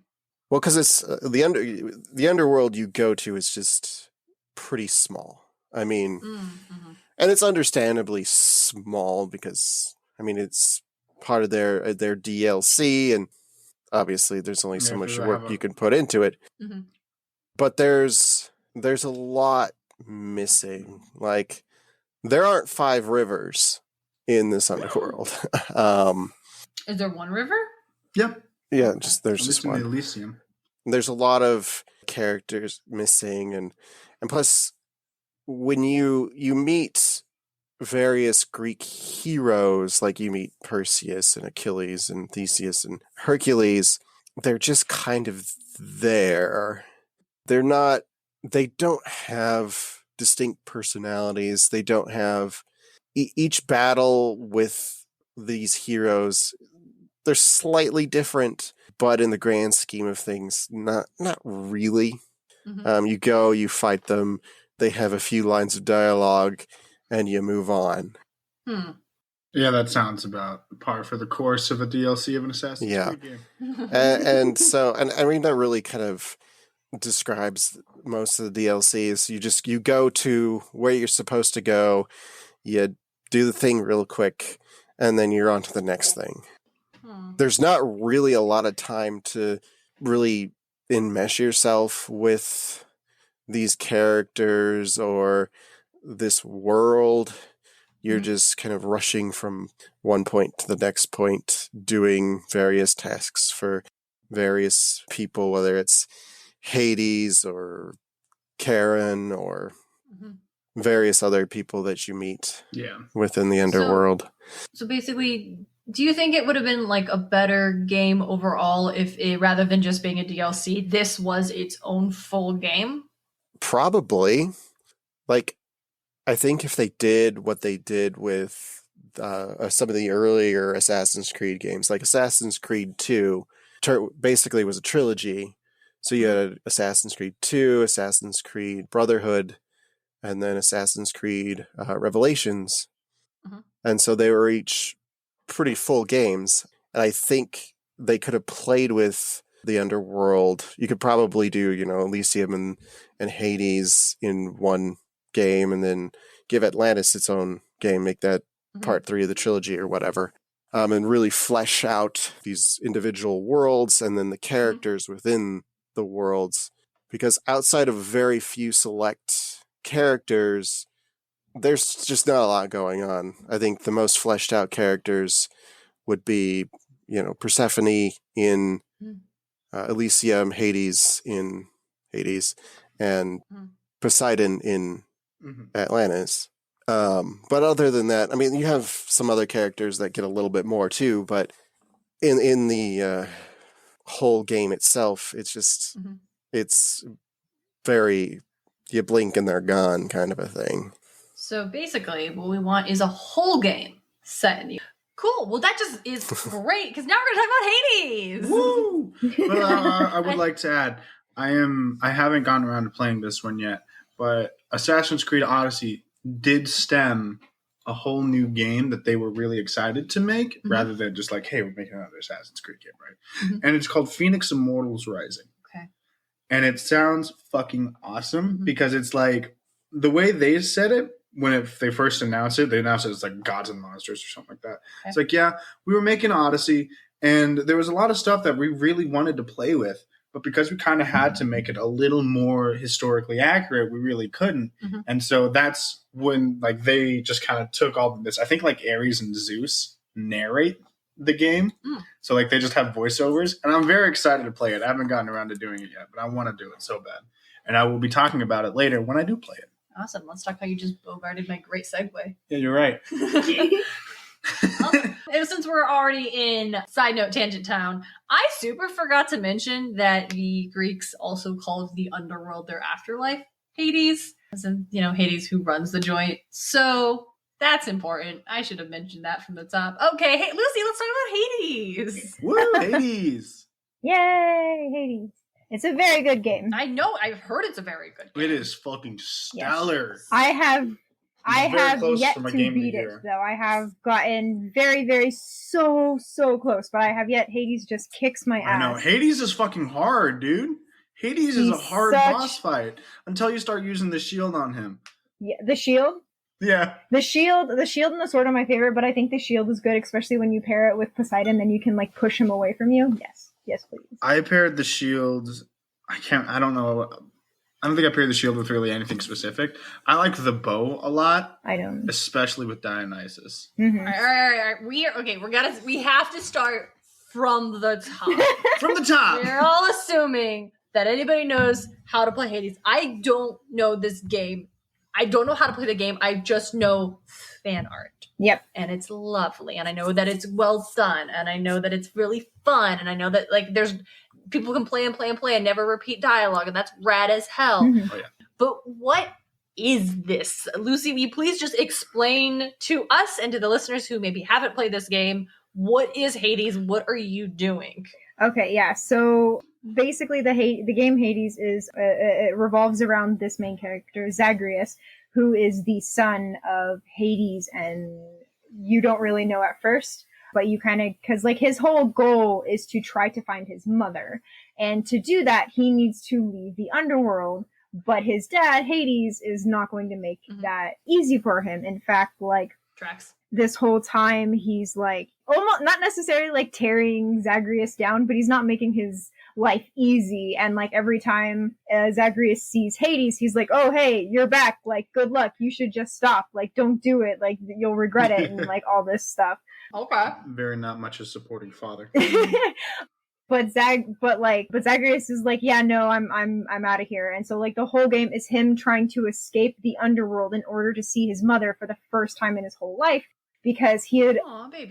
Well, because it's the underworld you go to is just pretty small. I mean, and it's understandably small because I mean it's part of their DLC, and obviously there's only so much work you can put into it. Mm-hmm. But there's a lot missing. Like there aren't 5 rivers in this underworld. Is there one river? Yep. Yeah, just there's just one. Elysium. There's a lot of characters missing, and plus when you meet various Greek heroes, like you meet Perseus and Achilles and Theseus and Hercules, they're just kind of there. They don't have distinct personalities. They don't have each battle with these heroes. They're slightly different, but in the grand scheme of things, not really. Mm-hmm. You fight them. They have a few lines of dialogue, and you move on. Yeah, that sounds about par for the course of a DLC of an Assassin's Creed game. and I mean that really kind of describes most of the DLCs. You go to where you're supposed to go, you do the thing real quick, and then you're on to the next thing. There's not really a lot of time to really enmesh yourself with these characters or this world. You're just kind of rushing from one point to the next point, doing various tasks for various people, whether it's Hades or Karen or various other people that you meet within the Underworld. So basically, do you think it would have been like a better game overall if it, rather than just being a DLC, this was its own full game? Probably. Like, I think if they did what they did with some of the earlier Assassin's Creed games, like Assassin's Creed 2 basically was a trilogy. So you had Assassin's Creed 2, Assassin's Creed Brotherhood, and then Assassin's Creed Revelations. And so they were each pretty full games. And I think they could have played with the Underworld. You could probably do, Elysium and Hades in one game, and then give Atlantis its own game, make that part 3 of the trilogy or whatever, and really flesh out these individual worlds and then the characters within the worlds. Because outside of very few select characters, there's just not a lot going on. I think the most fleshed out characters would be, Persephone in Elysium, Hades in Hades, and Poseidon in Atlantis. But other than that, I mean, you have some other characters that get a little bit more too, but in the whole game itself, it's just, it's very, you blink and they're gone kind of a thing. So basically, what we want is a whole game set in the... Cool. Well, that just is great, because now we're going to talk about Hades! Woo! But I would like to add, I haven't gotten around to playing this one yet, but Assassin's Creed Odyssey did stem a whole new game that they were really excited to make, rather than just like, hey, we're making another Assassin's Creed game, right? And it's called Phoenix Immortals Rising. Okay. And it sounds fucking awesome, because it's like, the way they said it, they first announced it, they announced it as like Gods and Monsters or something like that. Okay. It's like, yeah, we were making Odyssey, and there was a lot of stuff that we really wanted to play with, but because we kind of had to make it a little more historically accurate, we really couldn't. And so that's when like they just kind of took all of this. I think like Ares and Zeus narrate the game. So like they just have voiceovers, and I'm very excited to play it. I haven't gotten around to doing it yet, but I want to do it so bad. And I will be talking about it later when I do play it. Awesome. Let's talk how you just bogarted my great segue. Yeah, you're right. Well, since we're already in side note tangent town, I super forgot to mention that the Greeks also called the underworld their afterlife, Hades. As in, Hades who runs the joint. So that's important. I should have mentioned that from the top. Okay, hey, Lucy, let's talk about Hades. Woo, Hades. Yay, Hades. It's a very good game. I know. I've heard it's a very good game. It is fucking stellar. Yes. I have yet to beat it, though. I have gotten very, very so close, but I have yet. Hades just kicks my ass. I know. Hades is fucking hard, dude. Hades is a hard boss fight until you start using the shield on him. Yeah, the shield? Yeah. The shield and the sword are my favorite, but I think the shield is good, especially when you pair it with Poseidon, then you can like push him away from you. Yes, please. I paired the shields. I don't know. I don't think I paired the shield with really anything specific. I like the bow a lot. I don't. Especially with Dionysus. All right. We have to start from the top. From the top. We're all assuming that anybody knows how to play Hades. I don't know this game. I don't know how to play the game. I just know fan art. Yep. And it's lovely. And I know that it's well done. And I know that it's really fun. And I know that like there's people can play and never repeat dialogue. And that's rad as hell. Oh, yeah. But what is this? Lucy, will you please just explain to us and to the listeners who maybe haven't played this game, what is Hades? What are you doing? Okay, yeah. So basically the game Hades is it revolves around this main character, Zagreus, who is the son of Hades, and you don't really know at first, but you kind of, because like his whole goal is to try to find his mother, and to do that he needs to leave the underworld, but his dad, Hades, is not going to make that easy for him. In fact, like Tracks. This whole time he's like almost not necessarily like tearing Zagreus down, but he's not making his life easy. And like every time Zagreus sees Hades, he's like, oh hey, you're back, like good luck, you should just stop, like don't do it, like you'll regret it, and like all this stuff. Okay. Very not much a supporting father. But Zagreus is like, yeah, no, I'm out of here. And so like the whole game is him trying to escape the underworld in order to see his mother for the first time in his whole life, because he had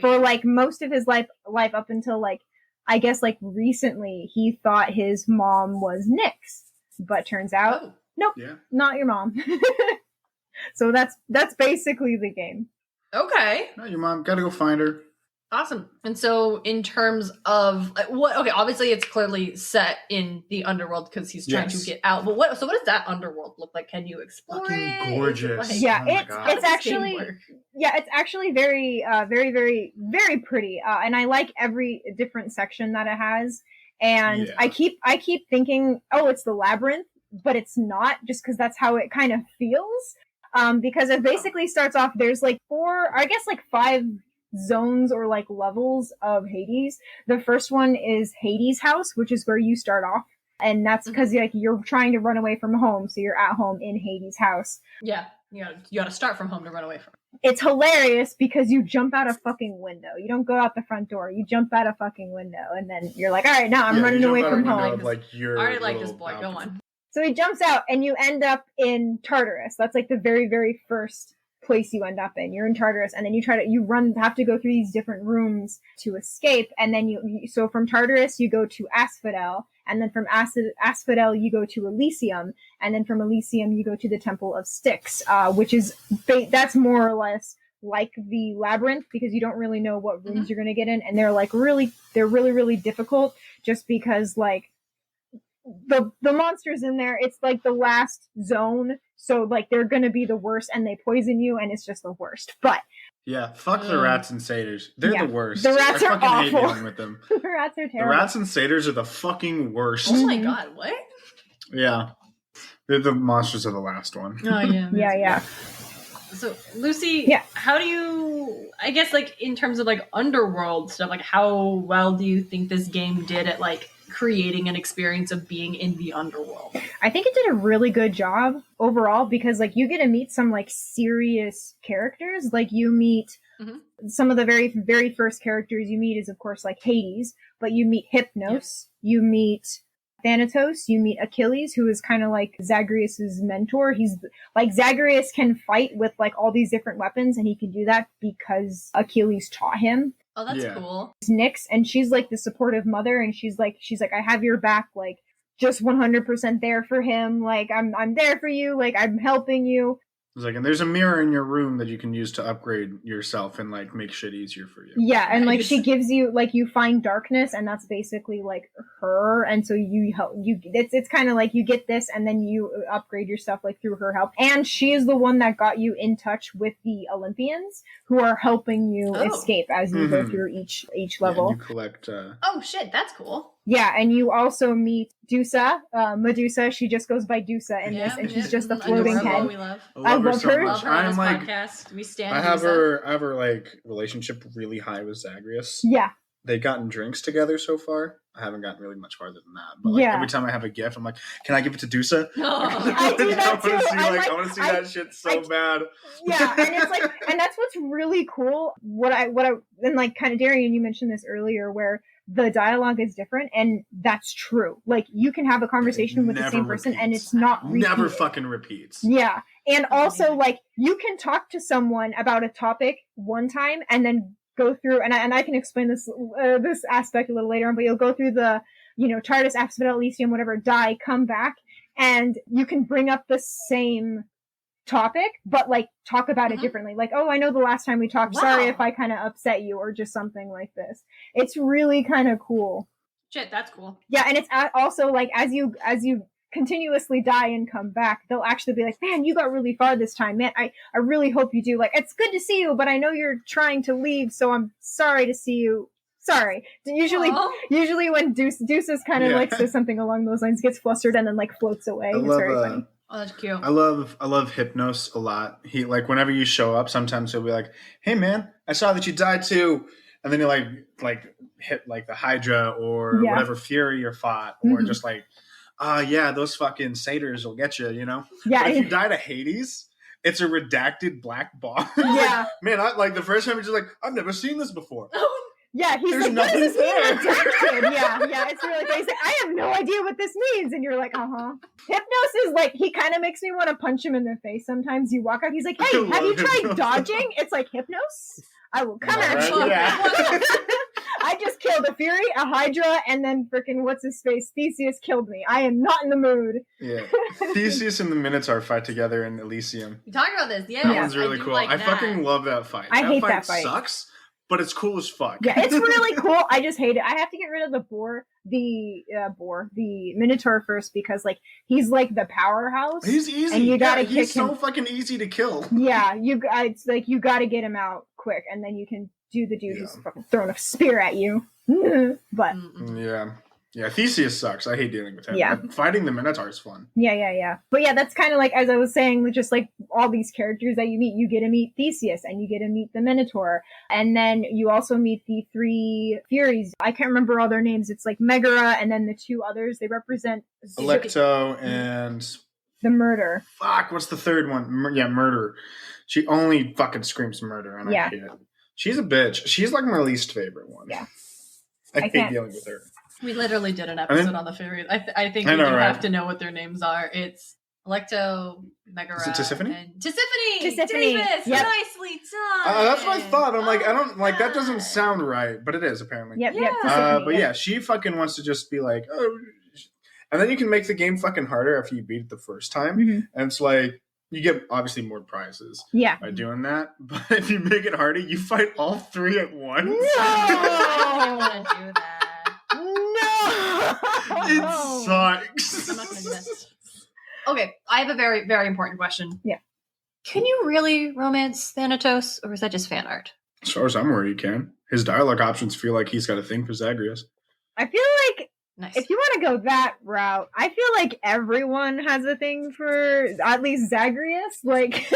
for like most of his life up until like I guess like recently he thought his mom was Nyx, but turns out nope, not your mom. So that's basically the game. Okay. Not your mom. Gotta go find her. Awesome. And so in terms of obviously it's clearly set in the underworld because he's trying to get out. But what does that underworld look like? Can you explore it? Gorgeous. It's actually very very very very pretty. And I like every different section that it has. And I keep thinking, oh, it's the labyrinth, but it's not, just because that's how it kind of feels. Because it basically starts off, there's like 5 zones or like levels of Hades. The first one is Hades' house, which is where you start off, and that's because like you're trying to run away from home, so you're at home in Hades' house. Yeah, you gotta start from home to run away from. It's hilarious because you jump out a fucking window. You don't go out the front door. You jump out a fucking window, and then you're like, all right, now I'm running away from home. I already like this boy. Go on. So he jumps out, and you end up in Tartarus. That's like the very, very first place you end up in. You're in Tartarus, and then you have to go through these different rooms to escape. And then so from Tartarus, you go to Asphodel, and then from Asphodel, you go to Elysium, and then from Elysium, you go to the Temple of Styx, which is, that's more or less like the labyrinth, because you don't really know what rooms you're going to get in. And they're really, really difficult, just because like, the monsters in there, it's like the last zone, so like they're gonna be the worst, and they poison you, and it's just the worst. But fuck the rats and satyrs. They're the worst. The rats are awful. Hate dealing with them. The rats are terrible. The rats and satyrs are the fucking worst. Oh my god, what? Yeah, they're the monsters of the last one. Oh yeah. yeah. So Lucy, how do you? I guess like in terms of like underworld stuff, like how well do you think this game did at like creating an experience of being in the underworld? I think it did a really good job overall, because like you get to meet some like serious characters. Like you meet some of the very, very first characters you meet is of course like Hades, but you meet Hypnos, you meet Thanatos, you meet Achilles, who is kind of like Zagreus's mentor. He's like, Zagreus can fight with like all these different weapons, and he can do that because Achilles taught him. Oh, that's cool. Nyx, and she's like the supportive mother, and she's like, I have your back, like just 100% there for him. Like I'm there for you. Like I'm helping you. It's like, and there's a mirror in your room that you can use to upgrade yourself and like make shit easier for you. Yeah, and like she gives you like, you find darkness, and that's basically like her, and so you help you. It's kind of like you get this, and then you upgrade your stuff like through her help. And she is the one that got you in touch with the Olympians, who are helping you escape as you go through each level. And you collect. Oh shit, that's cool. Yeah, and you also meet Medusa. She just goes by Dusa in this, and she's just the floating head. We love. I love her. Love her on this podcast. We stand. I have her like relationship really high with Zagreus. Yeah. They've gotten drinks together so far. I haven't gotten really much farther than that. But like, every time I have a gift, I'm like, can I give it to Dusa? I do that too. I want to see that shit so bad. Yeah, and it's like, and that's what's really cool. And like kind of Darien, you mentioned this earlier, where the dialogue is different, and that's true. Like you can have a conversation with the same person, and it's not repeated. Never fucking repeats. Yeah, and also like you can talk to someone about a topic one time, and then go through, and I can explain this aspect a little later on, but you'll go through the, Tartarus, Asphodel, Elysium, whatever, die, come back, and you can bring up the same topic, but like talk about it differently. Like, oh, I know the last time we talked, sorry if I kind of upset you, or just something like this. It's really kind of cool. Shit, that's cool. Yeah, and it's also like, as you continuously die and come back, they'll actually be like, man, you got really far this time, man. I really hope you do. Like, it's good to see you, but I know you're trying to leave, so I'm sorry to see you. Sorry. Usually when Deuce is kind of like says something along those lines, gets flustered, and then like floats away. It's very funny. Oh, that's cute. I love Hypnos a lot. He like, whenever you show up, sometimes he'll be like, hey man, I saw that you died too. And then you like hit like the Hydra or whatever Fury you fought, or just like, yeah, those fucking satyrs will get you, Yeah. But if you die to Hades, it's a redacted black box. Yeah. Man, I like the first time you're just like, I've never seen this before. Yeah, he's There's like, what does this nothing mean? there. Redacted. Yeah, it's really crazy. I have no idea what this means. And you're like, Hypnos is like, he kind of makes me want to punch him in the face. Sometimes you walk out, he's like, hey, I have you love tried Hypnos. dodging? It's like, Hypnos? I will come at Right? you. Yeah. I just killed a Fury, a Hydra, and then freaking what's his face? Theseus killed me. I am not in the mood. Yeah. Theseus and the Minotaur fight together in Elysium. We talked about this. Yeah, That one's really do cool. like I that. fucking love that fight. I hate that fight. Sucks, but it's cool as fuck. Yeah, it's really cool. I just hate it. I have to get rid of the Minotaur first because like he's like the powerhouse. He's easy. And you gotta he's kick him. so fucking easy to kill. Yeah, it's like you got to get him out quick, and then you can do the dude who's fucking throwing a spear at you. But Yeah, Theseus sucks. I hate dealing with him. Yeah. But fighting the Minotaur is fun. yeah. But yeah, that's kind of like, as I was saying, just like all these characters that you meet, you get to meet Theseus and you get to meet the Minotaur. And then you also meet the 3 Furies. I can't remember all their names. It's like Megara and then the 2 others. They represent Alecto and... the murder. Fuck, what's the third one? Murder. She only fucking screams murder and I hate it. She's a bitch. She's like my least favorite one. Yeah. I hate dealing with her. We literally did an episode on the fairies. I think we do have to know what their names are. It's Alecto, Megara, Is it Tisiphone? and Tisiphone. Tisiphone. Davis, Yep. nicely done. That's what I thought. I'm like, I don't like that. Doesn't sound right, but it is apparently. Yep. Yeah. But yeah, she fucking wants to just be like, oh, and then you can make the game fucking harder after you beat it the first time, Mhm. and it's like you get obviously more prizes Yeah. by doing that. But if you make it harder, you fight all 3 at once. I don't want to do that. It sucks. I'm not gonna do that. Okay, I have a very, very important question. Yeah. Can you really romance Thanatos, or is that just fan art? As far as I'm aware, you can. His dialogue options feel like he's got a thing for Zagreus. I feel like Nice. if you want to go that route, I feel like everyone has a thing for at least Zagreus. Like,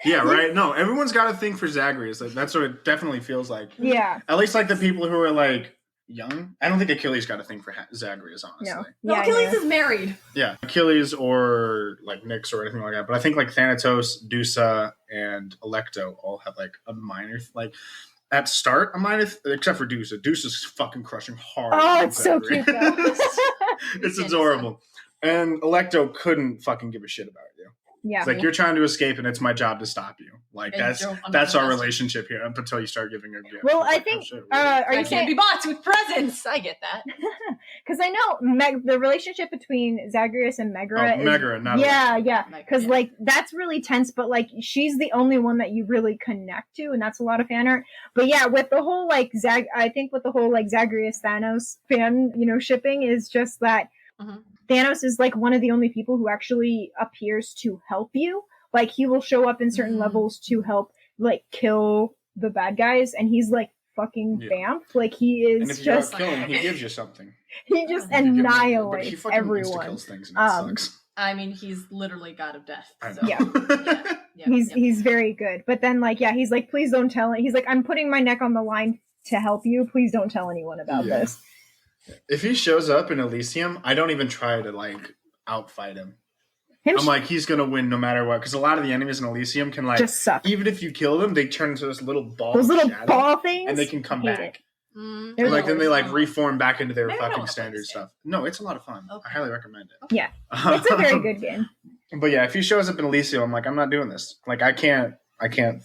Yeah, right? No, everyone's got a thing for Zagreus. Like, that's what it definitely feels like. yeah. At least like the people who are like young. I don't think Achilles got a thing for Zagreus, honestly. No, Yeah, Achilles yeah. is married. Yeah, Achilles or like Nyx or anything like that. But I think like Thanatos, Dusa, and Alecto all have like a minor, like at start a minor, except for Dusa. Dusa's fucking crushing hard. Oh, on it's so Zagreus. cute though. It's adorable. And Alecto couldn't fucking give a shit about you. Yeah. It's like you're trying to escape, and it's my job to stop you. Like And that's don't that's our underestimate. relationship here up until you start giving her gifts. Well, It's I like, think, oh, shit, are I you can't saying? be bots with presents. I get that. Because I know the relationship between Zagreus and Megara is. Megara, not yeah, Alecto. yeah. Because Yeah. like that's really tense, but like she's the only one that you really connect to, and that's a lot of fan art. But yeah, with the whole like I think with the whole like Zagreus Thanos fan, shipping is just that Mhm. Thanos is like one of the only people who actually appears to help you. Like he will show up in certain Mm. levels to help like kill the bad guys, and he's like fucking Yeah. vamp. Like he And is if you just don't kill him, he gives you something. he just You You give him- but he annihilates fucking everyone. insta-kills things, and it sucks. I mean, he's literally god of death. I So. know. Yeah. Yeah, He's very good. But then like he's like, please don't tell it. He's like, I'm putting my neck on the line to help you. Please don't tell anyone about Yeah. this. If he shows up in Elysium, I don't even try to like outfight him. I'm like, he's gonna win no matter what, because a lot of the enemies in Elysium can like, just suck. even if you kill them, they turn into this little ball, Those of little shadow, ball things, and they can come hate back. Mm, They're Like then they like no. reform back into their Maybe I don't fucking wanna play standard this game. stuff. No, it's a lot of fun. Okay. I highly recommend it. Yeah. It's a very good game. But yeah, if he shows up in Elysium, I'm like, I'm not doing this. Like I can't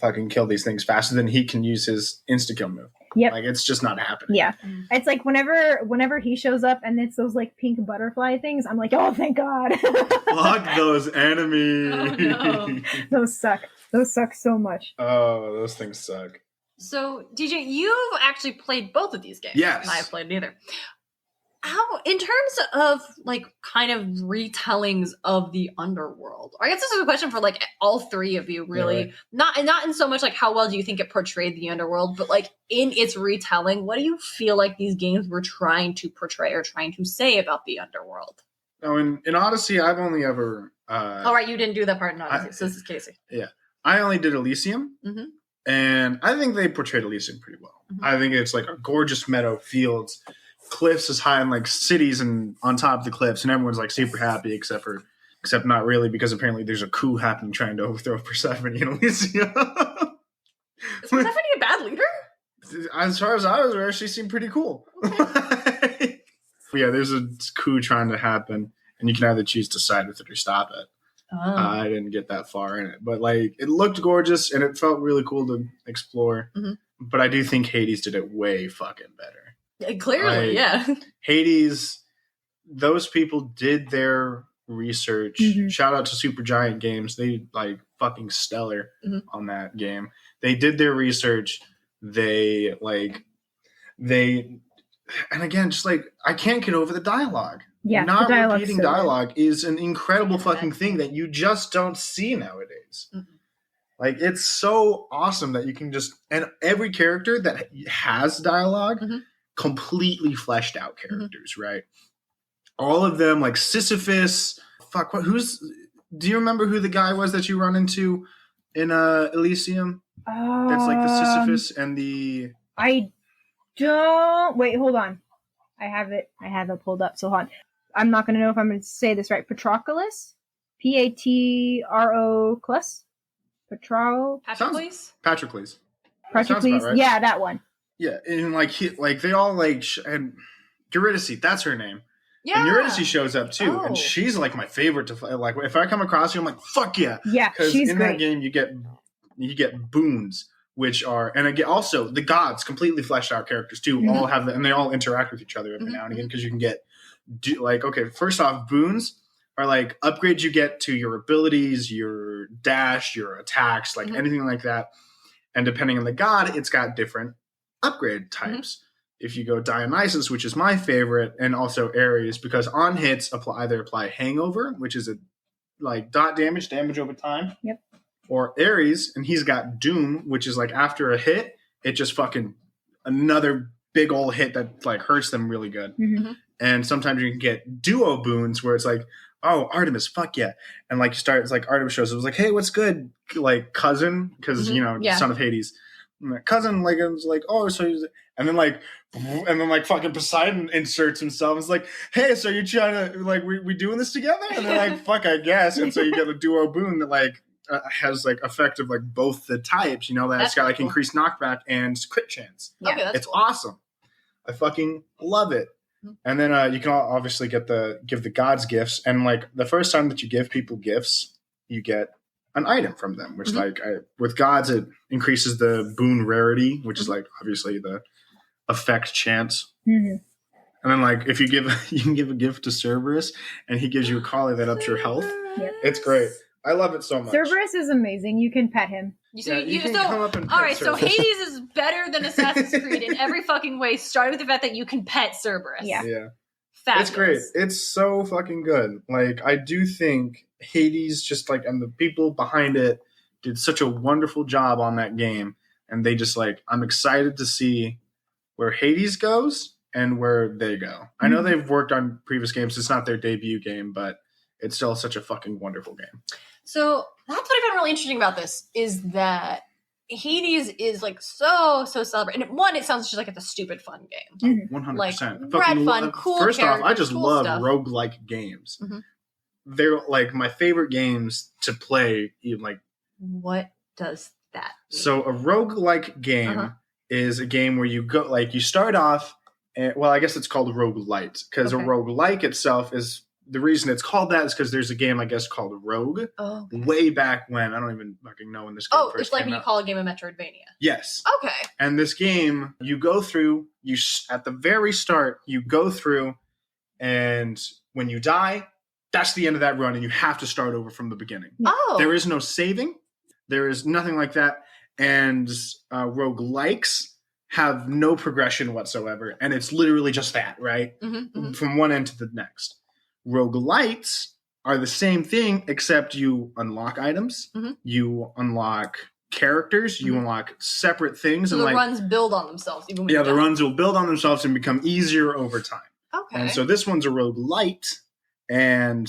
fucking kill these things faster than he can use his insta kill move. Yep. Like it's just not happening. Yeah. Mm. It's like whenever he shows up and it's those like pink butterfly things, I'm like, oh, thank God. Fuck those enemies. Oh, no. Those suck. Those suck so much. Oh, those things suck. So, DJ, you've actually played both of these games. Yes. And I've played neither. How, in terms of like kind of retellings of the Underworld, I guess this is a question for like all 3 of you, really. Yeah, Not in so much like how well do you think it portrayed the Underworld, but like in its retelling, what do you feel like these games were trying to portray or trying to say about the Underworld? No, in Odyssey, I've only ever. All right, you didn't do that part in Odyssey, so this is Casey. I only did Elysium, Mhm. and I think they portrayed Elysium pretty well. Mhm. I think it's like a gorgeous meadow, fields, cliffs as high, and like cities and on top of the cliffs, and everyone's like super happy except not really, because apparently there's a coup happening trying to overthrow Persephone in Elysium. Is Persephone a bad leader? as far as I was aware, she seemed pretty cool. Yeah, there's a coup trying to happen, and you can either choose to side with it or stop it. I didn't get that far in it, but like it looked gorgeous and it felt really cool to explore. But I do think Hades did it way fucking better. Clearly, yeah. Hades, those people did their research. Shout out to Supergiant Games. They like fucking stellar on that game. They did their research. And again, just like I can't get over the dialogue. Yeah, not repeating dialogue is an incredible fucking thing that you just don't see nowadays. Like it's so awesome that you can just, and every character that has dialogue, completely fleshed out characters, right? All of them, like Sisyphus. Fuck, do you remember who the guy was that you run into in Elysium? That's like the Sisyphus and the. I don't. Wait, hold on. I have it pulled up. So hold on. I'm not going to know if I'm going to say this right. Patroclus? Patroclus? Patroclus? Patroclus. Patroclus? Right. Yeah, that one. Yeah, and like they all like and Eurydice, that's her name. Yeah. And Eurydice shows up too, and she's like my favorite to fight. Like if I come across you, I'm like, fuck yeah. Yeah, she's in great. That game you get boons, which are, and again also the gods, completely fleshed out characters too, all have and they all interact with each other every now and again because you can get first off, boons are like upgrades you get to your abilities, your dash, your attacks, like anything like that. And depending on the god, it's got different upgrade types. If you go Dionysus, which is my favorite, and also Ares, because on hits either apply Hangover, which is a like dot damage over time. Yep. Or Ares, and he's got Doom, which is like after a hit, it just fucking another big old hit that like hurts them really good. And sometimes you can get duo boons where it's like, oh, Artemis, fuck yeah. And like you start, it's like Artemis shows up, it was like, hey, what's good? Like cousin, because son of Hades. Cousin, like, it was like, oh, so he's, and then like fucking Poseidon inserts himself. It's like, hey, so you're trying to, like, we doing this together? And they're like, fuck, I guess. And so you get a duo boon that like has like effect of like both the types, that's got like increased knockback and crit chance. Yeah, okay, it's awesome. I fucking love it. And then you can obviously give the gods gifts, and like the first time that you give people gifts, you get an item from them, which with gods it increases the boon rarity, which is like obviously the effect chance. And then like if you can give a gift to Cerberus, and he gives you a collar that ups your health. It's great. I love it so much. Cerberus is amazing. You can pet him. You can come up and pet all right, so Cerberus. Hades is better than Assassin's Creed in every fucking way, starting with the fact that you can pet Cerberus. Yeah. Fabulous. It's great. It's so fucking good. Like, I do think Hades, just like, and the people behind it did such a wonderful job on that game. And they just like, I'm excited to see where Hades goes and where they go. I know they've worked on previous games. It's not their debut game, but it's still such a fucking wonderful game. So that's what I found really interesting about this is that Hades is like so celebrated. And one, it sounds just like it's a stupid fun game. 100%. Like red fun, cool. First off, I just cool love stuff. roguelike games. They're like my favorite games to play. Even like, what does that mean? So a roguelike game is a game where you go, like you start off, and well, I guess it's called roguelite because a roguelike itself is. The reason it's called that is because there's a game, I guess, called Rogue. Oh, okay. Way back when. I don't even fucking know when this game first it's like came when out. you call a game a Metroidvania. Yes. Okay. And this game, you go through, at the very start, you go through, and when you die, that's the end of that run, and you have to start over from the beginning. Oh. There is no saving. There is nothing like that. And roguelikes have no progression whatsoever, and it's literally just that, right? From one end to the next. Roguelites are the same thing, except you unlock items, you unlock characters, you unlock separate things. So and the like, runs build on themselves. Even when the runs will build on themselves and become easier over time. Okay. And so this one's a roguelite, and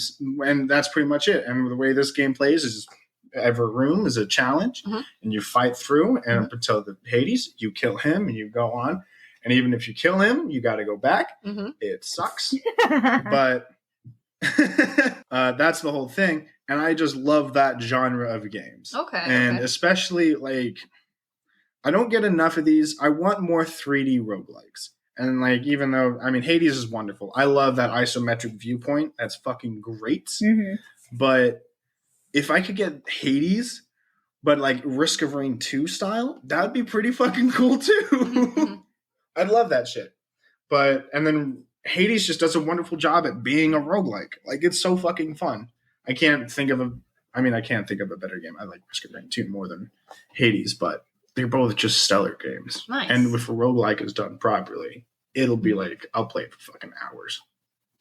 that's pretty much it. And the way this game plays is every room is a challenge, and you fight through, and up until the Hades, you kill him, and you go on. And even if you kill him, you got to go back. It sucks. But that's the whole thing, and I just love that genre of games. Okay. And especially like I don't get enough of these. I want more 3D roguelikes. And like, even though, I mean, Hades is wonderful. I love that isometric viewpoint. That's fucking great. Mm-hmm. But if I could get Hades, but like Risk of Rain 2 style, that would be pretty fucking cool too. I'd love that shit. And then Hades just does a wonderful job at being a roguelike. Like, it's so fucking fun. I can't think of a better game. I like Risk of Rain 2 more than Hades, but they're both just stellar games. Nice. And if a roguelike is done properly, it'll be like, I'll play it for fucking hours.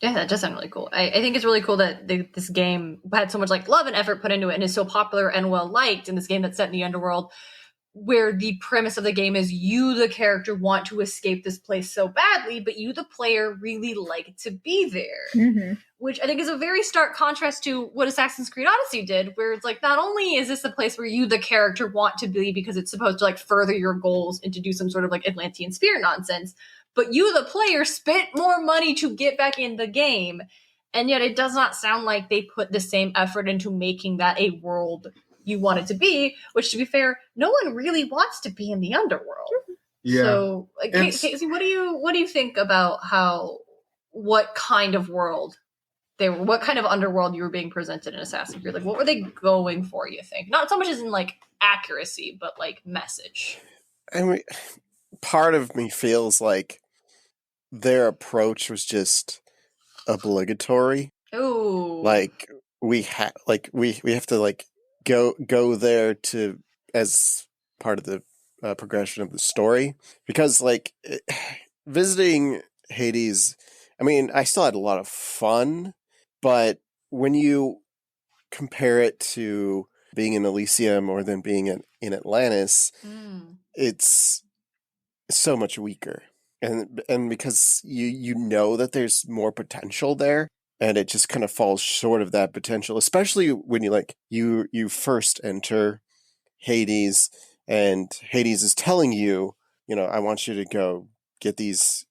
Yeah, that does sound really cool. I think it's really cool that this game had so much like love and effort put into it and is so popular and well liked in this game that's set in the underworld, where the premise of the game is you, the character, want to escape this place so badly, but you, the player, really like to be there. Mm-hmm. Which I think is a very stark contrast to what Assassin's Creed Odyssey did, where it's like, not only is this a place where you, the character, want to be because it's supposed to like further your goals and to do some sort of like Atlantean spear nonsense, but you, the player, spent more money to get back in the game. And yet it does not sound like they put the same effort into making that a world you want it to be, which, to be fair, no one really wants to be in the underworld. Yeah. So, like, Casey, what do you think about what kind of world what kind of underworld you were being presented in Assassin's Creed? Like, what were they going for, you think? Not so much as in, like, accuracy, but, like, message. I mean, part of me feels like their approach was just obligatory. Ooh. Like, we have to, like, go there to as part of the progression of the story, because like visiting Hades, I mean, I still had a lot of fun, but when you compare it to being in Elysium or then being in Atlantis, it's so much weaker, and because you know that there's more potential there. And it just kind of falls short of that potential, especially when you first enter Hades, and Hades is telling you, I want you to go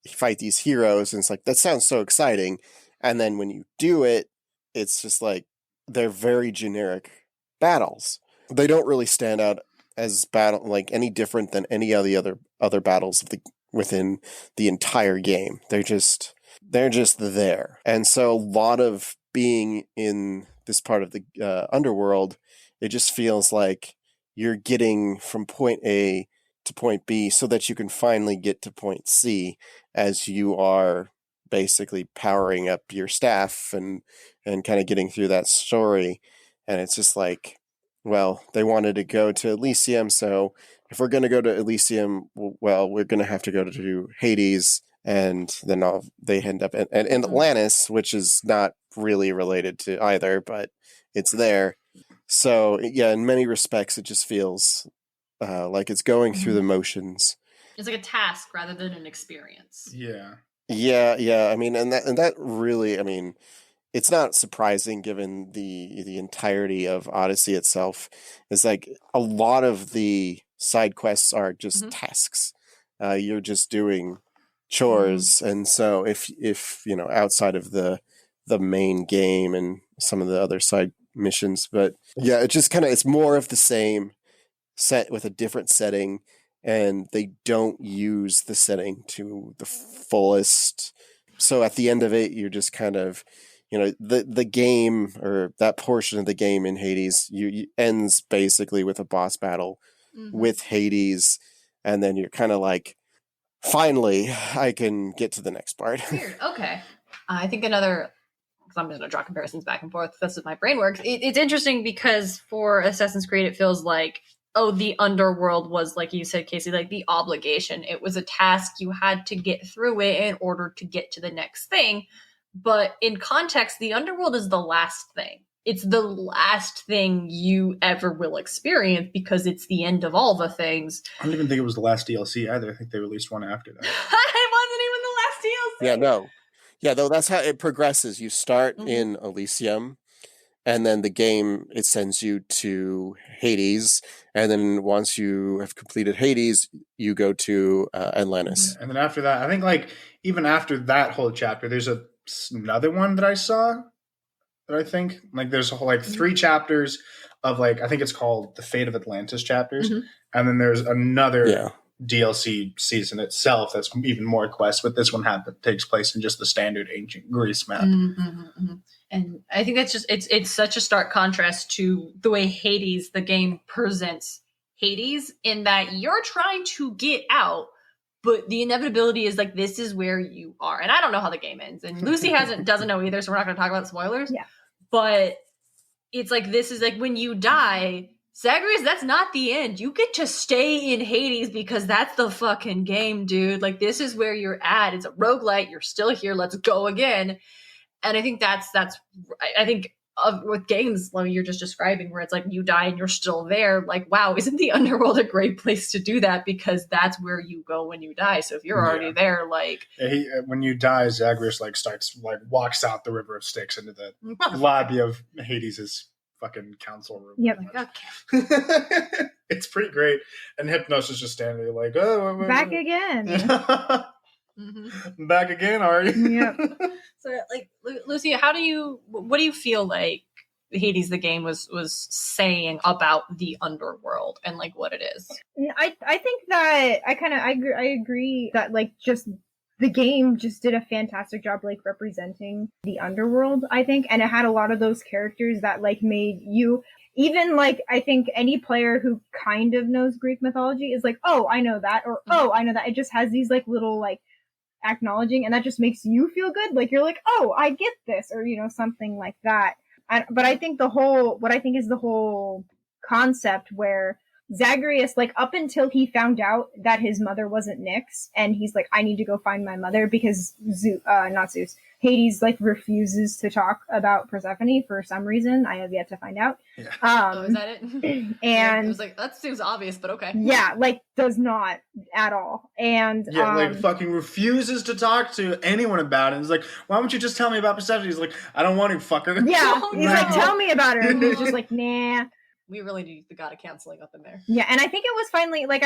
fight these heroes. And it's like, that sounds so exciting. And then when you do it, it's just like, they're very generic battles. They don't really stand out as like any different than any of the other battles within the entire game. They're just there. And so a lot of being in this part of the underworld, it just feels like you're getting from point A to point B so that you can finally get to point C as you are basically powering up your staff and kind of getting through that story. And it's just like, well, they wanted to go to Elysium, so if we're going to go to Elysium, well, we're going to have to go to Hades. And then they end up in Atlantis, which is not really related to either, but it's there. So, yeah, in many respects, it just feels like it's going through the motions. It's like a task rather than an experience. Yeah. Yeah. I mean, and that really, I mean, it's not surprising given the entirety of Odyssey itself. It's like a lot of the side quests are just tasks. You're just doing chores, and so if outside of the main game and some of the other side missions, but yeah, it just kind of, it's more of the same set with a different setting, and they don't use the setting to the fullest. So at the end of it, you're just kind of, the game, or that portion of the game in Hades, you ends basically with a boss battle with Hades, and then you're kind of like, finally, I can get to the next part. Weird. Okay. I think because I'm just going to draw comparisons back and forth. That's what my brain works. It's interesting because for Assassin's Creed, it feels like, the underworld was, like you said, Casey, like the obligation. It was a task. You had to get through it in order to get to the next thing. But in context, the underworld is the last thing. It's the last thing you ever will experience because it's the end of all the things. I don't even think it was the last DLC either. I think they released one after that. It wasn't even the last DLC. Yeah, no. Yeah, though that's how it progresses. You start in Elysium, and then the game, it sends you to Hades, and then once you have completed Hades, you go to Atlantis. And then after that, I think like even after that whole chapter, there's another one that I saw. That I think like there's a whole like 3 chapters of like, I think it's called the Fate of Atlantis chapters. Mm-hmm. And then there's another DLC season itself that's even more quests, but this one takes place in just the standard ancient Greece map. Mm-hmm, mm-hmm. And I think that's just it's such a stark contrast to the way Hades, the game, presents Hades, in that you're trying to get out, but the inevitability is like, this is where you are. And I don't know how the game ends, and Lucy doesn't know either, so we're not going to talk about spoilers. Yeah, but it's like, this is like, when you die, Zagreus, that's not the end. You get to stay in Hades because that's the fucking game, dude. Like, this is where you're at. It's a roguelite. You're still here. Let's go again. And I think I think with games like you're just describing, where it's like you die and you're still there, like, wow, isn't the Underworld a great place to do that? Because that's where you go when you die. So if you're already there, like, when you die, Zagreus walks out the River of Styx into the lobby of Hades's fucking council room. Yep. It's pretty greit. And Hypnos is just standing there like, oh, back again. Mm-hmm. Back again, are you? Yep. So, like, Lucy, what do you feel like Hades the game was saying about the Underworld and like what it is? I think that I agree that like just the game just did a fantastic job like representing the Underworld, I think, and it had a lot of those characters that like made you, even like, I think any player who kind of knows Greek mythology is like, oh, I know that, or oh, I know that. It just has these like little like acknowledging, and that just makes you feel good. Like, you're like, oh, I get this, or, you know, something like that. But I think the whole concept where Zagreus, like, up until he found out that his mother wasn't Nyx, and he's like, I need to go find my mother, because Hades, like, refuses to talk about Persephone for some reason. I have yet to find out. Yeah. Is that it? And I was like, that seems obvious, but okay. Yeah, like, does not at all. And like, fucking refuses to talk to anyone about it. He's like, why don't you just tell me about Persephone? He's like, I don't want to, fucker. Yeah, he's like, tell me about her. And he's just like, nah. We really need the god of canceling up in there. Yeah, and I think it was finally, like,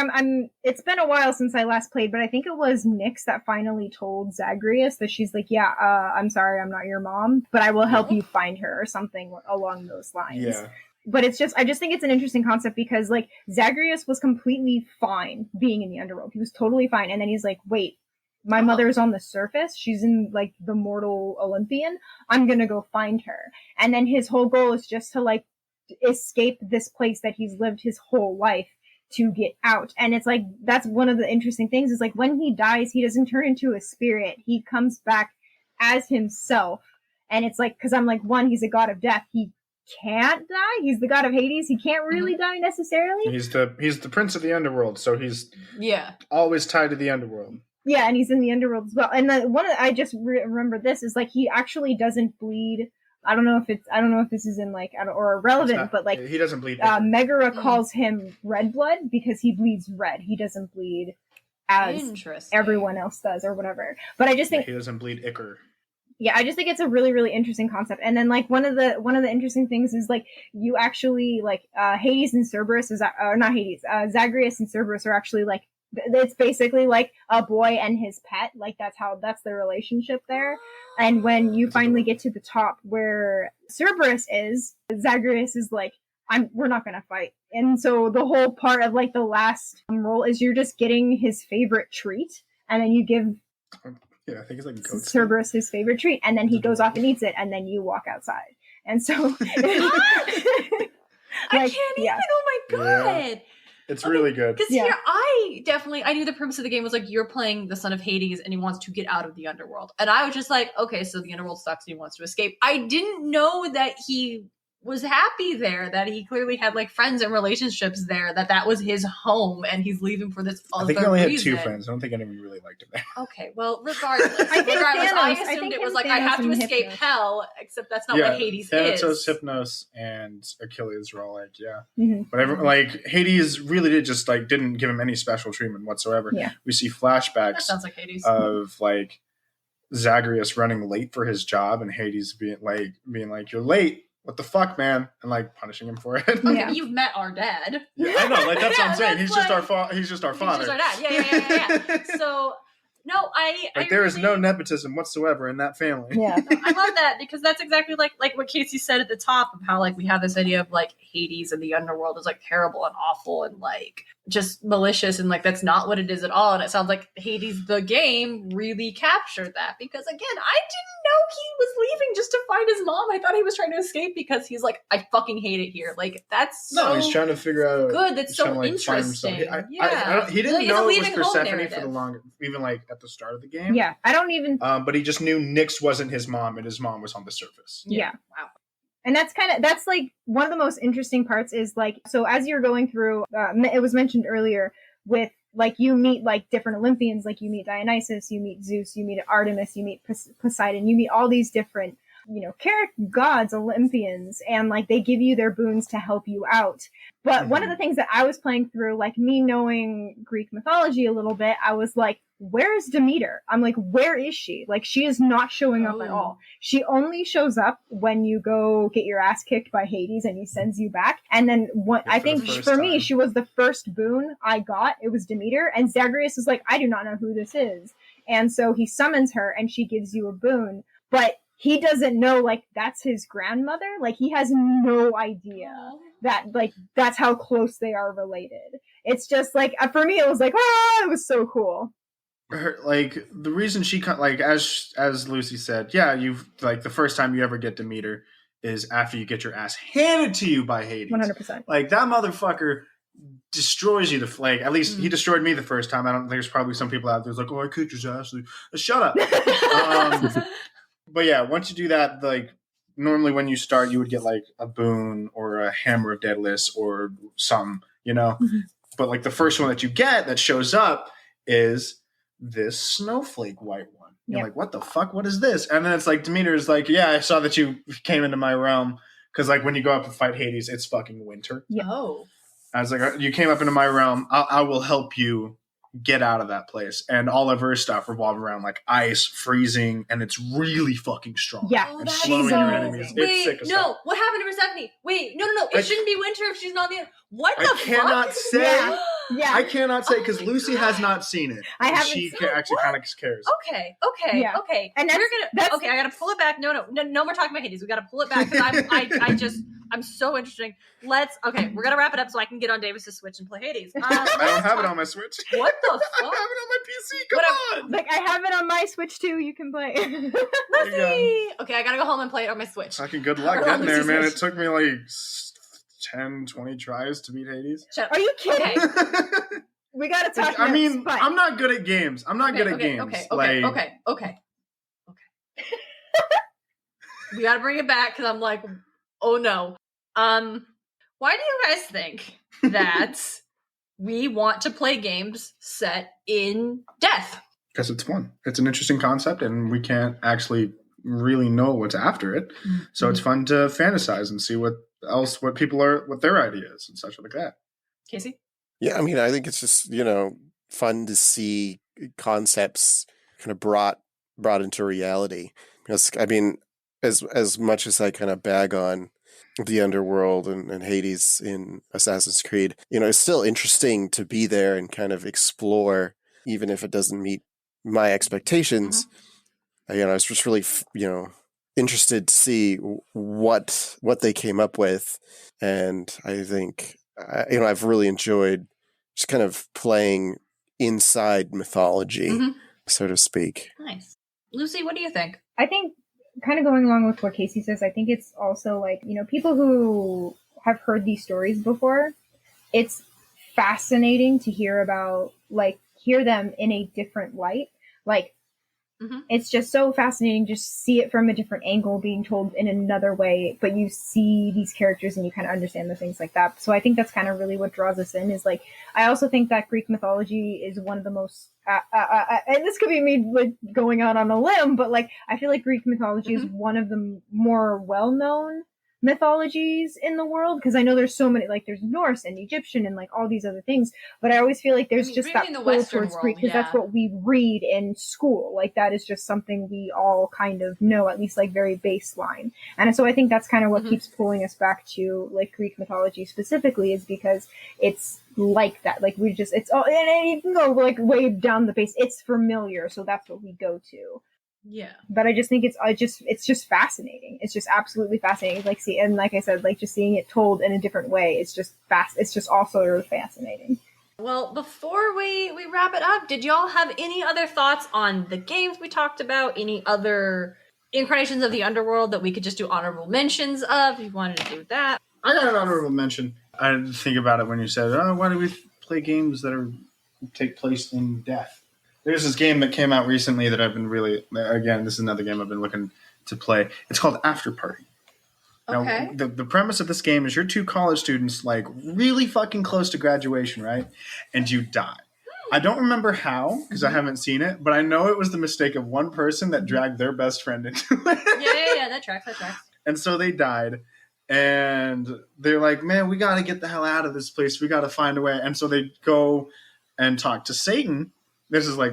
it's been a while since I last played, but I think it was Nyx that finally told Zagreus that she's like, yeah, I'm sorry, I'm not your mom, but I will help you find her, or something along those lines. Yeah. But I just think it's an interesting concept, because, like, Zagreus was completely fine being in the Underworld. He was totally fine, and then he's like, wait, my mother's on the surface. She's in, like, the mortal Olympian. I'm gonna go find her. And then his whole goal is just to, like, escape this place that he's lived his whole life to get out. And it's like, that's one of the interesting things, is like, when he dies, he doesn't turn into a spirit. He comes back as himself. And it's like, because I'm like, one, he's a god of death. He can't die. He's the god of Hades. He can't really die necessarily. He's the prince of the Underworld, so he's always tied to the Underworld. Yeah, and he's in the Underworld as well. And I just remember this is like, he actually doesn't bleed. I don't know if this is in like, or irrelevant, but like, he doesn't bleed. Megara calls him red blood because he bleeds red. He doesn't bleed as everyone else does, or whatever. But I just think he doesn't bleed ichor. Yeah, I just think it's a really, really interesting concept. And then like one of the interesting things is like, you actually like Hades and Cerberus Zagreus and Cerberus are actually like, it's basically like a boy and his pet. Like, that's their relationship there. And when you finally get to the top where Cerberus is, Zagreus is like, we're not gonna fight. And so the whole part of like the last roll is you're just getting his favorite treat, and then you give I think it's like goat Cerberus his favorite treat, and then he goes off and eats it, and then you walk outside. And so I can't even. Oh my god. Yeah. It's really good. Because here, I knew the premise of the game was like, you're playing the son of Hades and he wants to get out of the Underworld. And I was just like, okay, so the Underworld sucks and he wants to escape. I didn't know that he was happy there, that he clearly had like friends and relationships there, that was his home, and he's leaving for this other I think he only reason. had 2 friends. I don't think anyone really liked him there. Okay, well, regardless, I assumed it was like, I have to escape hell, except that's not what Hades Thanatos, is. Hypnos, and Achilles were all like, Mm-hmm. But like, Hades really didn't give him any special treatment whatsoever. Yeah. We see flashbacks That sounds like Hades. of like Zagreus running late for his job, and Hades being like, you're late. What the fuck, man? And like punishing him for it. Okay, you've met our dad. Yeah, I know, like, that's what I'm saying. He's just our father. He's just our dad. Yeah. So No, Like there is no nepotism whatsoever in that family. Yeah. I love that because that's exactly like what Casey said at the top of how like we have this idea of like Hades and the underworld is like terrible and awful and like just malicious and like that's not what it is at all. And it sounds like Hades the game really captured that because again, I didn't know he was leaving just to find his mom. I thought he was trying to escape because he's like, I fucking hate it here. Like that's no, he's trying to figure out good. That's so like, interesting. He didn't know it was Persephone narrative. for the longest, even like at the start of the game. Yeah, I don't even. But he just knew Nyx wasn't his mom, and his mom was on the surface. Yeah. Wow. And that's like one of the most interesting parts is like, so as you're going through, it was mentioned earlier with like you meet like different Olympians, like you meet Dionysus, you meet Zeus, you meet Artemis, you meet Poseidon, you meet all these different, gods, Olympians, and like they give you their boons to help you out. But one of the things that I was playing through, like me knowing Greek mythology a little bit, I was like, where is Demeter? I'm like, where is she? Like, she is not showing up at all. She only shows up when you go get your ass kicked by Hades and he sends you back. And then I think for me, she was the first boon I got. It was Demeter. And Zagreus is like, I do not know who this is. And so he summons her and she gives you a boon. But he doesn't know, like, that's his grandmother. Like, he has no idea that, like, that's how close they are related. It's just, like, for me, it was like, it was so cool. Like, the reason she, like, as Lucy said, yeah, you've, like, the first time you ever get Demeter is after you get your ass handed to you by Hades. 100%. Like, that motherfucker destroys you. At least he destroyed me the first time. I don't think there's probably some people out there who's like, I kicked his ass. Shut up. But yeah, once you do that, like normally when you start, you would get like a boon or a hammer of Daedalus or something, But like the first one that you get that shows up is this snowflake white one. You're like, what the fuck? What is this? And then it's like Demeter's like, yeah, I saw that you came into my realm because like when you go up and fight Hades, it's fucking winter. Yeah. Oh. I was like, you came up into my realm. I will help you get out of that place. And all of her stuff revolve around like ice, freezing, and it's really fucking strong. Yeah. And slowing your enemies. It's sick as fuck. What happened to Persephone? Wait, no. It shouldn't be winter if she's not the. What the fuck? I cannot say. Yeah. I cannot say because Lucy has not seen it. I haven't. She actually kind of cares. Okay. Yeah. Okay. And okay. I gotta pull it back. No more talking about Hades. We gotta pull it back because I'm so interested. We're gonna wrap it up so I can get on Davis's Switch and play Hades. I don't have it on my Switch. What the fuck? I have it on my PC. Come on. Like I have it on my Switch too. You can play. Lucy. Okay, I gotta go home and play it on my Switch. Fucking good luck getting there, man. It took me like 10, 20 tries to beat Hades. Are you kidding? Okay. We gotta talk. I mean, I'm not good at games. I'm not good at games. Okay. We gotta bring it back because I'm like, oh no. Why do you guys think that we want to play games set in death? Because it's fun. It's an interesting concept, and we can't actually really know what's after it. Mm-hmm. So it's fun to fantasize and see what their ideas and such like that. Casey? Yeah, I mean, I think it's just, fun to see concepts kind of brought into reality. Because, I mean, as much as I kind of bag on the Underworld and Hades in Assassin's Creed, it's still interesting to be there and kind of explore, even if it doesn't meet my expectations. Mm-hmm. I was just really, interested to see what they came up with. And I think, I've really enjoyed just kind of playing inside mythology, so to speak. Nice. Lucy, what do you think? I think kind of going along with what Casey says, I think it's also like, people who have heard these stories before, it's fascinating to hear them in a different light. Like, it's just so fascinating to see it from a different angle being told in another way, but you see these characters and you kind of understand the things like that. So I think that's kind of really what draws us in is like, I also think that Greek mythology is one of the most, and this could be me like going out on a limb, but like, I feel like Greek mythology is one of the more well-known mythologies in the world, because I know there's so many, like there's Norse and Egyptian and like all these other things, but I always feel like there's just that in the pull Western towards world, Greek, because yeah. that's what we read in school. Like that is just something we all kind of know, at least like very baseline. And so I think that's kind of what keeps pulling us back to like Greek mythology specifically, is because it's like that. Like we just, it's all, and you can go like way down the base. It's familiar, so that's what we go to. Yeah. But I just think it's just fascinating. It's just absolutely fascinating. Like and like I said, like just seeing it told in a different way, it's just it's just also really fascinating. Well, before we wrap it up, did y'all have any other thoughts on the games we talked about? Any other incarnations of the Underworld that we could just do honorable mentions of? If you wanted to do that. I got an honorable mention. I didn't think about it when you said, "Oh, why do we play games that take place in death?" There's this game that came out recently that I've been this is another game I've been looking to play. It's called Afterparty. Okay. Now, the premise of this game is you're two college students, like really fucking close to graduation, right? And you die. I don't remember how, because I haven't seen it, but I know it was the mistake of one person that dragged their best friend into it. Yeah, that tracks. And so they died. And they're like, man, we got to get the hell out of this place. We got to find a way. And so they go and talk to Satan. This is like,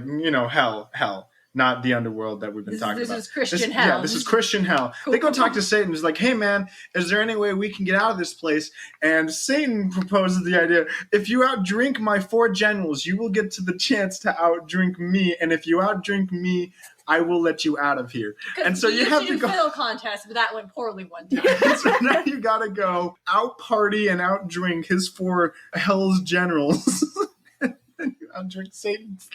hell, not the underworld that we've been talking about. This is Christian hell. Yeah, this is Christian hell. Cool. They go talk to Satan. It's like, hey, man, is there any way we can get out of this place? And Satan proposes the idea, if you outdrink my 4 generals, you will get to the chance to outdrink me. And if you outdrink me, I will let you out of here. And so you have to go fiddle contest, but that went poorly one time. So now you gotta go out party and outdrink his 4 hell's generals. And you outdrink Satan's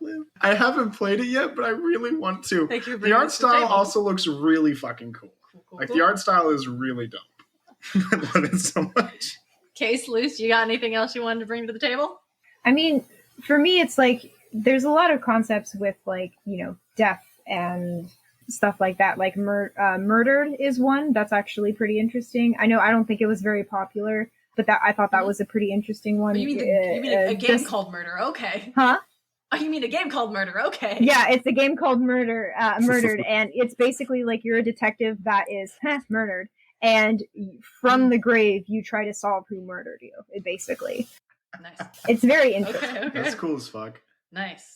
live. I haven't played it yet, but I really want to. Thank you for the art style also looks really fucking cool. The art style is really dope. I love it so much. Case Luce, you got anything else you wanted to bring to the table? I mean, for me, it's like there's a lot of concepts with like, death and stuff like that. Like Murdered is one that's actually pretty interesting. I know I don't think it was very popular, but I thought that was a pretty interesting one. Oh, you mean a game called Murder? Okay. Huh? Oh, you mean a game called Murder? Okay. Yeah, it's a game called Murdered, and it's basically like you're a detective that is murdered, and from the grave you try to solve who murdered you. Basically, nice. It's very interesting. Okay. That's cool as fuck. Nice.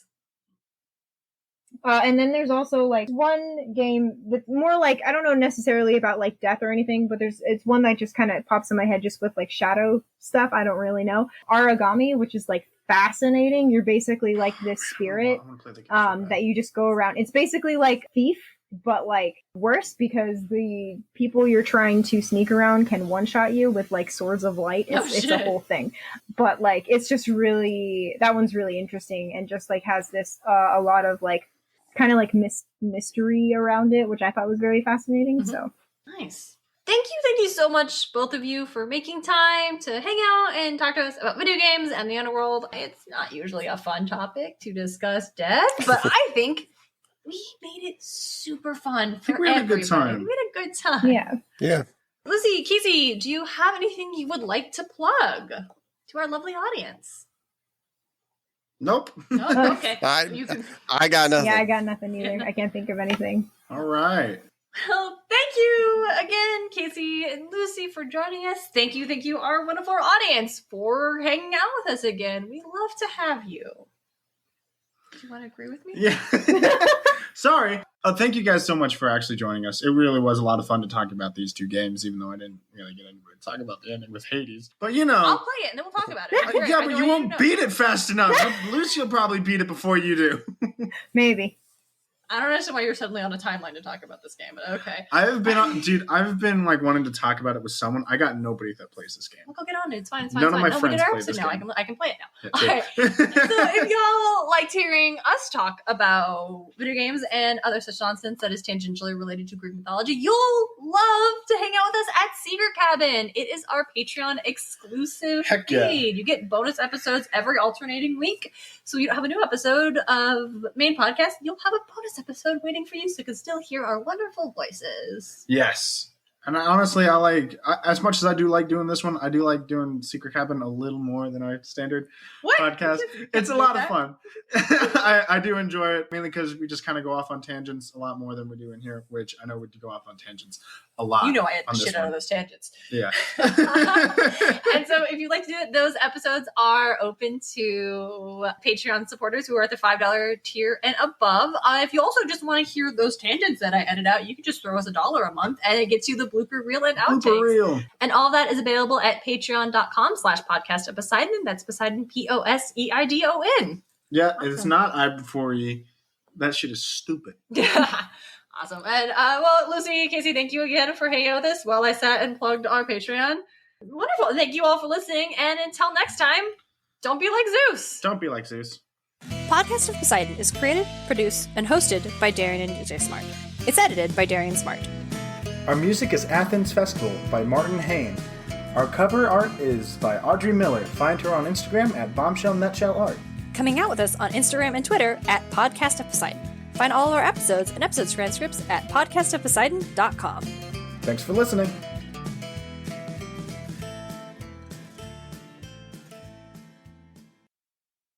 And then there's also like one game that's more like, I don't know necessarily about like death or anything, but it's one that just kind of pops in my head just with like shadow stuff. I don't really know. Origami, which is like fascinating. You're basically like this spirit that you just go around. It's basically like Thief, but like worse, because the people you're trying to sneak around can one-shot you with like swords of light. It's a whole thing. But like it's just really, that one's really interesting, and just like has this a lot of like kind of like mystery around it, which I thought was very fascinating. So nice. Thank you so much, both of you, for making time to hang out and talk to us about video games and the Underworld. It's not usually a fun topic to discuss death, but I think we made it super fun for everybody. We had a good time. Yeah. Lucy, Casey, do you have anything you would like to plug to our lovely audience? Nope. Oh, okay. I got nothing. Yeah, I got nothing either. I can't think of anything. All right. Well, thank you again, Casey and Lucy, for joining us. Thank you, our wonderful audience, for hanging out with us again. We love to have you. Do you want to agree with me? Yeah. Sorry. Thank you guys so much for actually joining us. It really was a lot of fun to talk about these 2 games, even though I didn't really get anybody to talk about the ending with Hades. But I'll play it and then we'll talk about it. Yeah, but you won't beat it fast enough. Lucy will probably beat it before you do. Maybe. I don't understand why you're suddenly on a timeline to talk about this game, but okay. I've been like wanting to talk about it with someone. I got nobody that plays this game. We'll go get on it. It's fine. None of my friends play this now. game. I can play it now. Yeah, all right. So if y'all liked hearing us talk about video games and other such nonsense that is tangentially related to Greek mythology, you'll love to hang out with us at Secret Cabin. It is our Patreon exclusive Heck yeah. feed. You get bonus episodes every alternating week. So you don't have a new episode of main podcast, you'll have a bonus episode waiting for you, so you can still hear our wonderful voices. Yes. And honestly, as much as I do like doing this one, I do like doing Secret Cabin a little more than our standard podcast. It's a lot of fun. I do enjoy it, mainly because we just kind of go off on tangents a lot more than we do in here, which I know we do go off on tangents a lot. I had the shit out of those tangents. Yeah. And so if you'd like to do it, those episodes are open to Patreon supporters who are at the $5 tier and above. If you also just want to hear those tangents that I edit out, you can just throw us $1 a month and it gets you the blooper reel and outtakes. Blooper reel. And all that is available at patreon.com/podcast of Poseidon. That's Poseidon, Poseidon. Yeah, it's not I before E. That shit is stupid. Awesome. And Lucy, Casey, thank you again for hanging out with us while I sat and plugged our Patreon. Wonderful. Thank you all for listening. And until next time, don't be like Zeus. Don't be like Zeus. Podcast of Poseidon is created, produced, and hosted by Darien and DJ Smartt. It's edited by Darien Smartt. Our music is Athens Festival by Martin Hain. Our cover art is by Audrey Miller. Find her on Instagram at bombshellnutshellart. Coming out with us on Instagram and Twitter at Podcast of Poseidon. Find all our episodes and episode transcripts at podcastofposeidon.com. Thanks for listening.